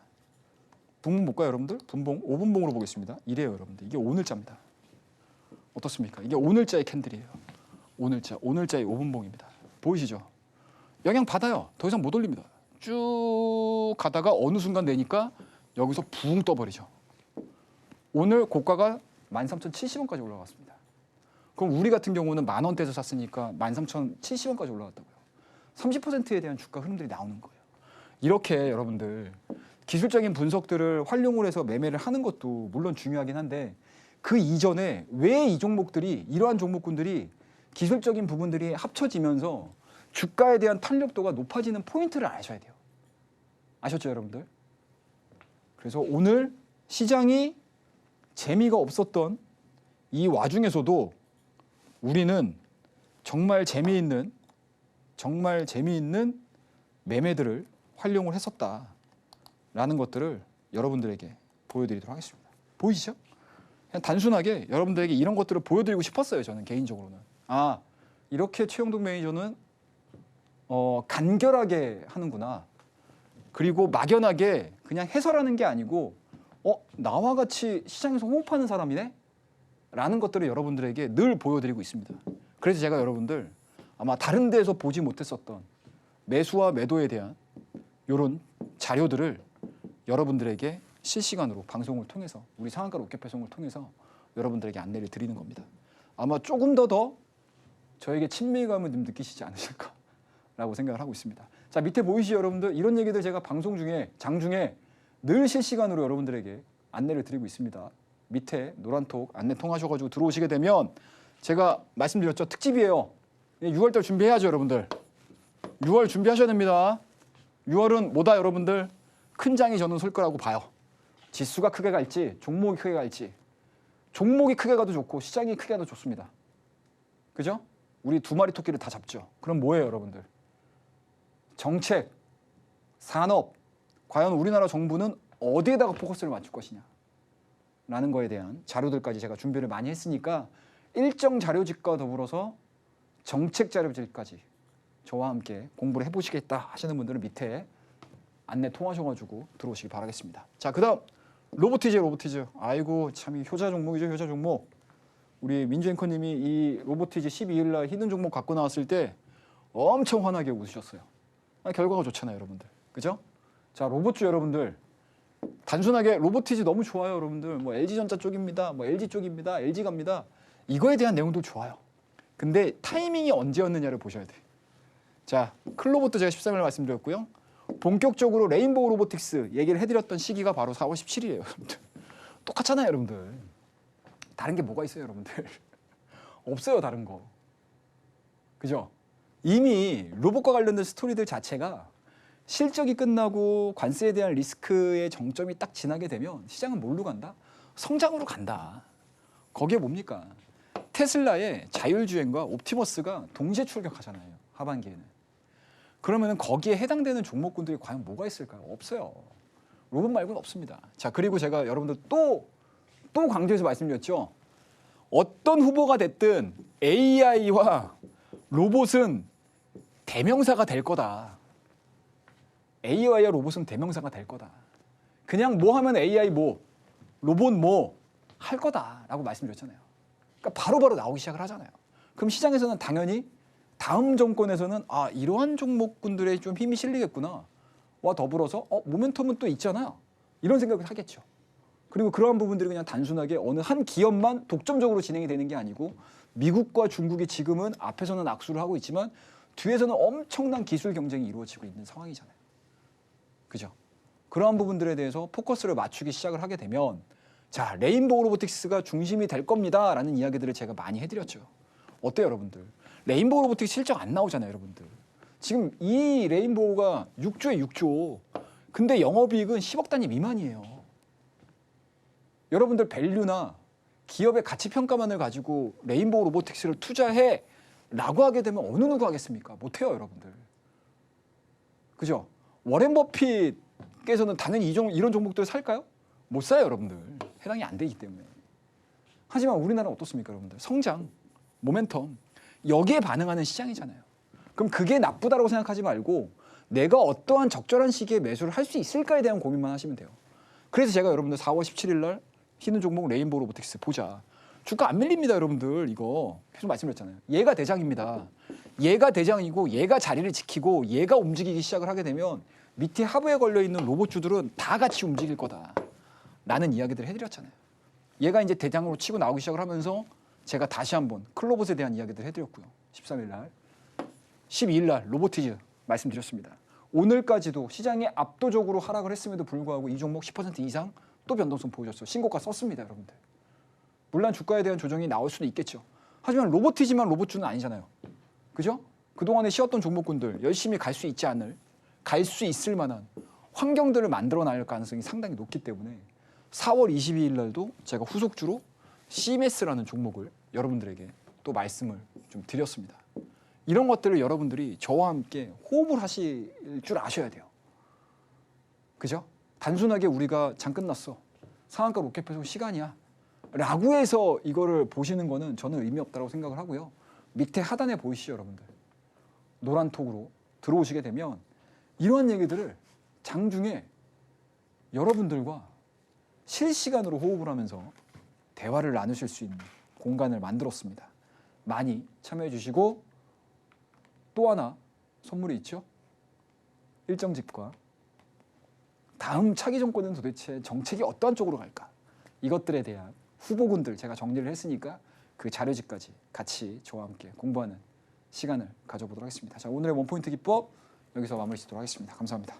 분봉 볼까요, 여러분들? 분봉 5분봉으로 보겠습니다. 이래요, 여러분들. 이게 오늘자입니다. 어떻습니까? 이게 오늘자의 캔들이에요. 오늘자의 5분봉입니다. 보이시죠? 영향 받아요. 더 이상 못 올립니다. 쭉 가다가 어느 순간 내니까 여기서 붕 떠버리죠. 오늘 고가가 13,070원까지 올라갔습니다. 그럼 우리 같은 경우는 10,000원대에서 샀으니까 13,070원까지 올라갔다고요. 30%에 대한 주가 흐름들이 나오는 거예요. 이렇게 여러분들 기술적인 분석들을 활용을 해서 매매를 하는 것도 물론 중요하긴 한데 그 이전에 왜 이 종목들이 이러한 종목군들이 기술적인 부분들이 합쳐지면서 주가에 대한 탄력도가 높아지는 포인트를 아셔야 돼요. 아셨죠, 여러분들? 그래서 오늘 시장이 재미가 없었던 이 와중에서도 우리는 정말 재미있는 매매들을 활용을 했었다라는 것들을 여러분들에게 보여드리도록 하겠습니다. 보이시죠? 그냥 단순하게 여러분들에게 이런 것들을 보여드리고 싶었어요. 저는 개인적으로는. 이렇게 최영동 매니저는 간결하게 하는구나. 그리고 막연하게 그냥 해설하는 게 아니고 나와 같이 시장에서 호흡하는 사람이네? 라는 것들을 여러분들에게 늘 보여드리고 있습니다. 그래서 제가 여러분들 아마 다른 데에서 보지 못했었던 매수와 매도에 대한 이런 자료들을 여러분들에게 실시간으로 방송을 통해서 우리 상한가 로켓 배송을 통해서 여러분들에게 안내를 드리는 겁니다. 아마 조금 더 저에게 친밀감을 좀 느끼시지 않으실까라고 생각을 하고 있습니다. 자, 밑에 보이시죠, 여러분들? 이런 얘기들 제가 방송 중에 장중에 늘 실시간으로 여러분들에게 안내를 드리고 있습니다. 밑에 노란톡 안내 통하셔가지고 들어오시게 되면 제가 말씀드렸죠, 특집이에요. 6월달 준비해야죠, 여러분들. 6월 준비하셔야 됩니다. 6월은 뭐다, 여러분들? 큰 장이 저는 설 거라고 봐요. 지수가 크게 갈지 종목이 크게 갈지. 종목이 크게 가도 좋고 시장이 크게 가도 좋습니다. 그죠? 우리 두 마리 토끼를 다 잡죠. 그럼 뭐예요, 여러분들? 정책, 산업, 과연 우리나라 정부는 어디에다가 포커스를 맞출 것이냐 라는 거에 대한 자료들까지 제가 준비를 많이 했으니까 일정 자료집과 더불어서 정책 자료집까지 저와 함께 공부를 해보시겠다 하시는 분들은 밑에 안내 통하셔가지고 들어오시기 바라겠습니다. 자, 그 다음 로보티즈. 아이고, 참 효자 종목이죠, 효자 종목. 우리 민주 앵커님이 이 로보티즈 12일 날 히든 종목 갖고 나왔을 때 엄청 환하게 웃으셨어요. 결과가 좋잖아요, 여러분들. 그죠? 자, 로봇주 여러분들. 단순하게 로보티즈 너무 좋아요, 여러분들. 뭐 LG전자 쪽입니다. 뭐 LG 쪽입니다. LG 갑니다. 이거에 대한 내용도 좋아요. 근데 타이밍이 언제였느냐를 보셔야 돼. 자, 클로버트 제가 13일 말씀드렸고요. 본격적으로 레인보우 로보틱스 얘기를 해드렸던 시기가 바로 4월 17일이에요, 여러분들. 똑같잖아요, 여러분들. 다른 게 뭐가 있어요, 여러분들? 없어요, 다른 거. 그죠? 이미 로봇과 관련된 스토리들 자체가 실적이 끝나고 관세에 대한 리스크의 정점이 딱 지나게 되면 시장은 뭘로 간다? 성장으로 간다. 거기에 뭡니까? 테슬라의 자율주행과 옵티머스가 동시에 출격하잖아요, 하반기에는. 그러면 거기에 해당되는 종목군들이 과연 뭐가 있을까요? 없어요. 로봇 말고는 없습니다. 자, 그리고 제가 여러분들 또 강조해서 말씀드렸죠. 어떤 후보가 됐든 AI와 로봇은 대명사가 될 거다. AI와 로봇은 대명사가 될 거다. 그냥 뭐 하면 AI 뭐, 로봇 뭐 할 거다라고 말씀드렸잖아요. 그러니까 바로바로 나오기 시작을 하잖아요. 그럼 시장에서는 당연히 다음 정권에서는 이러한 종목군들에 좀 힘이 실리겠구나. 와 더불어서 모멘텀은 또 있잖아요. 이런 생각을 하겠죠. 그리고 그러한 부분들이 그냥 단순하게 어느 한 기업만 독점적으로 진행이 되는 게 아니고 미국과 중국이 지금은 앞에서는 악수를 하고 있지만 뒤에서는 엄청난 기술 경쟁이 이루어지고 있는 상황이잖아요. 그죠? 그러한 부분들에 대해서 포커스를 맞추기 시작을 하게 되면 자, 레인보우 로보틱스가 중심이 될 겁니다라는 이야기들을 제가 많이 해드렸죠. 어때요, 여러분들? 레인보우 로보틱스 실적 안 나오잖아요, 여러분들. 지금 이 레인보우가 6조에 6조. 근데 영업이익은 10억 단위 미만이에요. 여러분들 밸류나 기업의 가치 평가만을 가지고 레인보우 로보틱스를 투자해 라고 하게 되면 어느 누구 하겠습니까? 못해요, 여러분들. 그죠? 워렌 버핏께서는 당연히 이런 종목들을 살까요? 못 사요, 여러분들. 해당이 안 되기 때문에. 하지만 우리나라는 어떻습니까, 여러분들? 성장, 모멘텀, 여기에 반응하는 시장이잖아요. 그럼 그게 나쁘다고 생각하지 말고 내가 어떠한 적절한 시기에 매수를 할 수 있을까에 대한 고민만 하시면 돼요. 그래서 제가 여러분들 4월 17일 날 희는 종목 레인보우 로보틱스 보자. 주가 안 밀립니다, 여러분들. 이거 계속 말씀드렸잖아요. 얘가 대장입니다. 얘가 대장이고 얘가 자리를 지키고 얘가 움직이기 시작을 하게 되면 밑에 하부에 걸려있는 로봇주들은 다 같이 움직일 거다. 라는 이야기들을 해드렸잖아요. 얘가 이제 대장으로 치고 나오기 시작을 하면서 제가 다시 한번 클로봇에 대한 이야기들을 해드렸고요. 13일 날. 12일 날 로보티즈 말씀드렸습니다. 오늘까지도 시장이 압도적으로 하락을 했음에도 불구하고 이 종목 10% 이상 또 변동성 보여줬어요. 신고가 썼습니다, 여러분들. 물론 주가에 대한 조정이 나올 수도 있겠죠. 하지만 로보티지만 로봇주는 아니잖아요. 그죠? 그동안에 쉬었던 종목군들 열심히 갈 수 있지 않을, 갈 수 있을 만한 환경들을 만들어 낼 가능성이 상당히 높기 때문에 4월 22일 날도 제가 후속주로 CMS라는 종목을 여러분들에게 또 말씀을 좀 드렸습니다. 이런 것들을 여러분들이 저와 함께 호흡을 하실 줄 아셔야 돼요. 그죠? 단순하게 우리가 장 끝났어. 상한가 로켓 배송 시간이야. 라고 해서 이거를 보시는 거는 저는 의미 없다고 생각을 하고요. 밑에 하단에 보이시죠, 여러분들? 노란 톡으로 들어오시게 되면 이러한 얘기들을 장중에 여러분들과 실시간으로 호흡을 하면서 대화를 나누실 수 있는 공간을 만들었습니다. 많이 참여해 주시고 또 하나 선물이 있죠. 일정집과 다음 차기 정권은 도대체 정책이 어떠한 쪽으로 갈까? 이것들에 대한 후보군들 제가 정리를 했으니까 그 자료집까지 같이 저와 함께 공부하는 시간을 가져보도록 하겠습니다. 자, 오늘의 원포인트 기법 여기서 마무리 짓도록 하겠습니다. 감사합니다.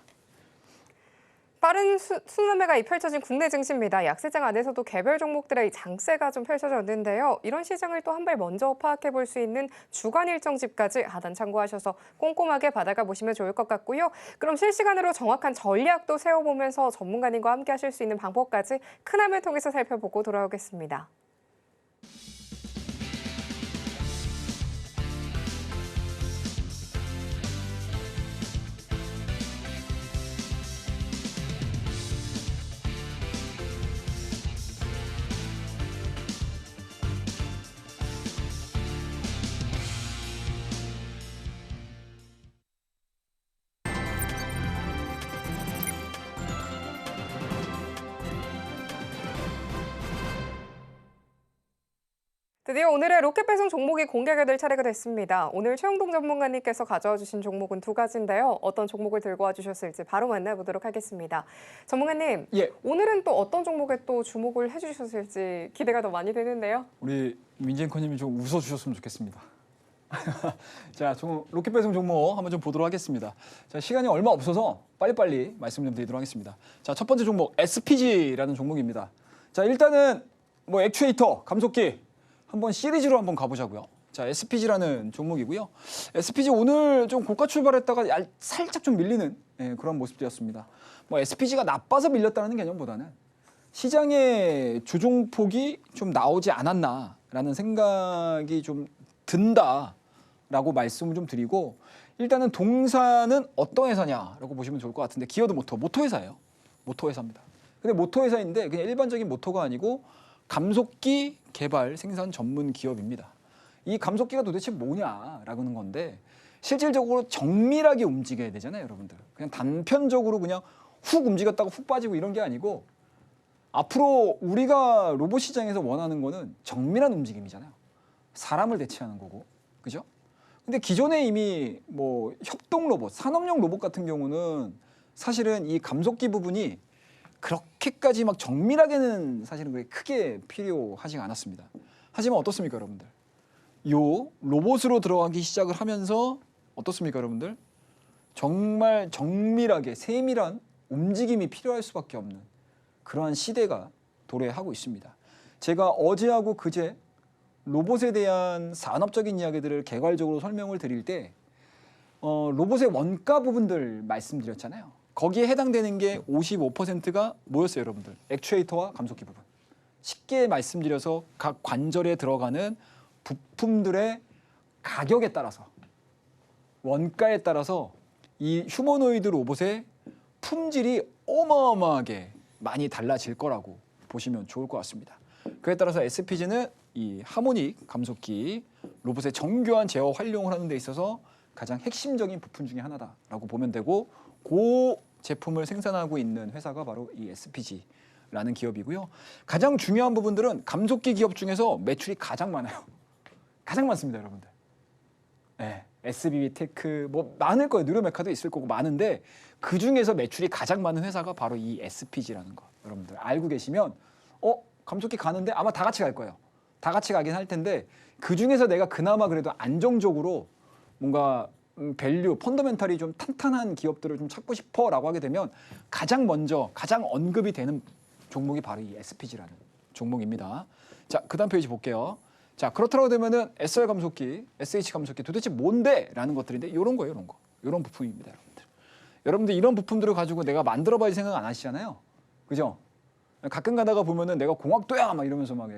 빠른 순매매가 펼쳐진 국내 증시입니다. 약세장 안에서도 개별 종목들의 장세가 좀 펼쳐졌는데요. 이런 시장을 또 한 발 먼저 파악해 볼 수 있는 주간 일정집까지 하단 참고하셔서 꼼꼼하게 받아가 보시면 좋을 것 같고요. 그럼 실시간으로 정확한 전략도 세워보면서 전문가님과 함께 하실 수 있는 방법까지 큰 화면 통해서 살펴보고 돌아오겠습니다. 드디어 오늘의 로켓 배송 종목이 공개가 될 차례가 됐습니다. 오늘 최영동 전문가님께서 가져와 주신 종목은 두 가지인데요. 어떤 종목을 들고 와 주셨을지 바로 만나보도록 하겠습니다. 전문가님, 예. 오늘은 또 어떤 종목에 또 주목을 해주셨을지 기대가 더 많이 되는데요. 우리 민재앵커님이 좀 웃어주셨으면 좋겠습니다. 자, 로켓 배송 종목 한번 좀 보도록 하겠습니다. 자, 시간이 얼마 없어서 빨리빨리 말씀 좀 드리도록 하겠습니다. 자, 첫 번째 종목 SPG라는 종목입니다. 자, 일단은 뭐 액추에이터, 감속기 한번 시리즈로 한번 가보자고요. 자, SPG라는 종목이고요. SPG 오늘 좀 고가 출발했다가 살짝 좀 밀리는 그런 모습이었습니다. 뭐 SPG가 나빠서 밀렸다는 개념보다는 시장의 조종폭이 좀 나오지 않았나라는 생각이 좀 든다라고 말씀을 좀 드리고, 일단은 동사는 어떤 회사냐라고 보시면 좋을 것 같은데 기어드 모터회사예요. 모터회사입니다. 근데 모터회사인데 그냥 일반적인 모터가 아니고 감속기 개발 생산 전문 기업입니다. 이 감속기가 도대체 뭐냐라는 건데 실질적으로 정밀하게 움직여야 되잖아요, 여러분들. 그냥 단편적으로 그냥 훅 움직였다가 훅 빠지고 이런 게 아니고 앞으로 우리가 로봇 시장에서 원하는 거는 정밀한 움직임이잖아요. 사람을 대체하는 거고, 그죠? 근데 기존에 이미 뭐 협동 로봇, 산업용 로봇 같은 경우는 사실은 이 감속기 부분이 그렇게까지 막 정밀하게는 사실은 그게 크게 필요하지 않았습니다. 하지만 어떻습니까, 여러분들? 요 로봇으로 들어가기 시작을 하면서 어떻습니까, 여러분들? 정말 정밀하게 세밀한 움직임이 필요할 수밖에 없는 그러한 시대가 도래하고 있습니다. 제가 어제하고 그제 로봇에 대한 산업적인 이야기들을 개괄적으로 설명을 드릴 때 로봇의 원가 부분들 말씀드렸잖아요. 거기에 해당되는 게 55%가 뭐였어요, 여러분들? 액추에이터와 감속기 부분. 쉽게 말씀드려서 각 관절에 들어가는 부품들의 가격에 따라서, 원가에 따라서 이 휴머노이드 로봇의 품질이 어마어마하게 많이 달라질 거라고 보시면 좋을 것 같습니다. 그에 따라서 SPG는 이 하모닉 감속기 로봇의 정교한 제어 활용을 하는 데 있어서 가장 핵심적인 부품 중에 하나다라고 보면 되고, 그 제품을 생산하고 있는 회사가 바로 이 SPG라는 기업이고요. 가장 중요한 부분들은 감속기 기업 중에서 매출이 가장 많아요. 가장 많습니다, 여러분들. 네, SBB 테크 뭐 많을 거예요. 누르메카도 있을 거고 많은데 그 중에서 매출이 가장 많은 회사가 바로 이 SPG라는 거. 여러분들 알고 계시면 감속기 가는데 아마 다 같이 갈 거예요. 다 같이 가긴 할 텐데 그 중에서 내가 그나마 그래도 안정적으로 뭔가 밸류, 펀더멘탈이 좀 탄탄한 기업들을 좀 찾고 싶어라고 하게 되면 가장 먼저 가장 언급이 되는 종목이 바로 이 SPG라는 종목입니다. 자, 그다음 페이지 볼게요. 자, 그렇다고 되면은 SR 감속기, SH 감속기 도대체 뭔데? 라는 것들인데 이런 거예요, 이런 거. 이런 부품입니다, 여러분들. 여러분들 이런 부품들을 가지고 내가 만들어봐야지 생각 안 하시잖아요. 그죠? 가끔 가다가 보면은 내가 공학도야 막 이러면서 막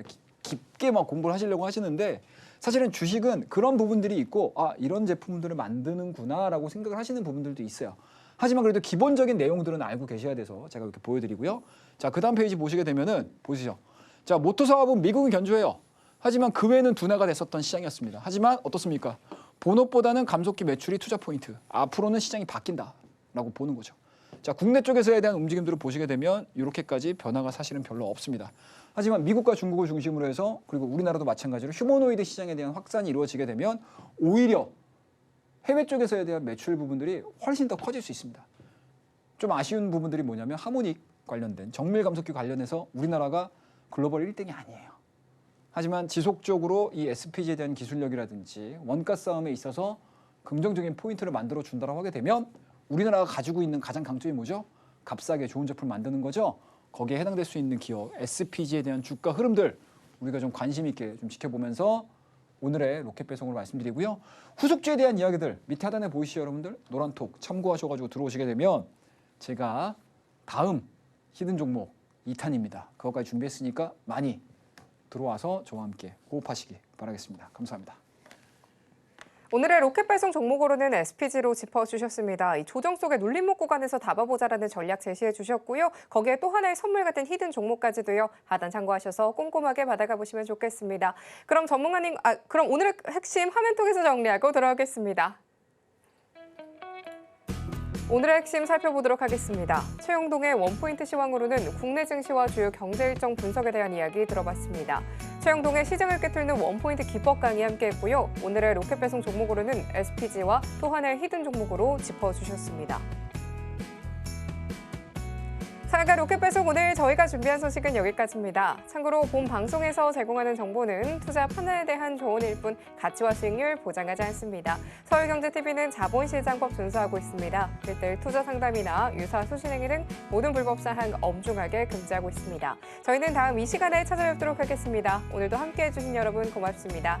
깊게 막 공부를 하시려고 하시는데 사실은 주식은 그런 부분들이 있고 이런 제품들을 만드는구나라고 생각을 하시는 부분들도 있어요. 하지만 그래도 기본적인 내용들은 알고 계셔야 돼서 제가 이렇게 보여드리고요. 자, 그다음 페이지 보시게 되면은 보시죠. 자, 모터 사업은 미국은 견조해요. 하지만 그 외에는 둔화가 됐었던 시장이었습니다. 하지만 어떻습니까? 본업보다는 감속기 매출이 투자 포인트. 앞으로는 시장이 바뀐다라고 보는 거죠. 자, 국내 쪽에서에 대한 움직임들을 보시게 되면 이렇게까지 변화가 사실은 별로 없습니다. 하지만 미국과 중국을 중심으로 해서 그리고 우리나라도 마찬가지로 휴머노이드 시장에 대한 확산이 이루어지게 되면 오히려 해외 쪽에서에 대한 매출 부분들이 훨씬 더 커질 수 있습니다. 좀 아쉬운 부분들이 뭐냐면 하모닉 관련된 정밀 감속기 관련해서 우리나라가 글로벌 1등이 아니에요. 하지만 지속적으로 이 SPG에 대한 기술력이라든지 원가 싸움에 있어서 긍정적인 포인트를 만들어 준다고 하게 되면 우리나라가 가지고 있는 가장 강점이 뭐죠? 값싸게 좋은 제품을 만드는 거죠. 거기에 해당될 수 있는 기업 SPG에 대한 주가 흐름들 우리가 좀 관심 있게 좀 지켜보면서 오늘의 로켓 배송으로 말씀드리고요. 후속주에 대한 이야기들 밑에 하단에 보이시죠, 여러분들? 노란톡 참고하셔가지고 들어오시게 되면 제가 다음 히든 종목 2탄입니다. 그것까지 준비했으니까 많이 들어와서 저와 함께 호흡하시기 바라겠습니다. 감사합니다. 오늘의 로켓 배송 종목으로는 SPG로 짚어주셨습니다. 이 조정 속의 눌림목 구간에서 담아보자라는 전략 제시해 주셨고요. 거기에 또 하나의 선물 같은 히든 종목까지도요. 하단 참고하셔서 꼼꼼하게 받아가 보시면 좋겠습니다. 그럼 전문가님, 그럼 오늘의 핵심 화면톡에서 정리하고 돌아오겠습니다. 오늘의 핵심 살펴보도록 하겠습니다. 최영동의 원포인트 시황으로는 국내 증시와 주요 경제 일정 분석에 대한 이야기 들어봤습니다. 최영동의 시장을 꿰뚫는 원포인트 기법 강의 함께했고요. 오늘의 로켓 배송 종목으로는 SPG와 또 하나의 히든 종목으로 짚어주셨습니다. 상가 로켓 배송 오늘 저희가 준비한 소식은 여기까지입니다. 참고로 본 방송에서 제공하는 정보는 투자 판단에 대한 조언일 뿐 가치와 수익률 보장하지 않습니다. 서울경제TV는 자본시장법 준수하고 있습니다. 1:1 투자 상담이나 유사 수신행위 등 모든 불법 사항 엄중하게 금지하고 있습니다. 저희는 다음 이 시간에 찾아뵙도록 하겠습니다. 오늘도 함께해 주신 여러분 고맙습니다.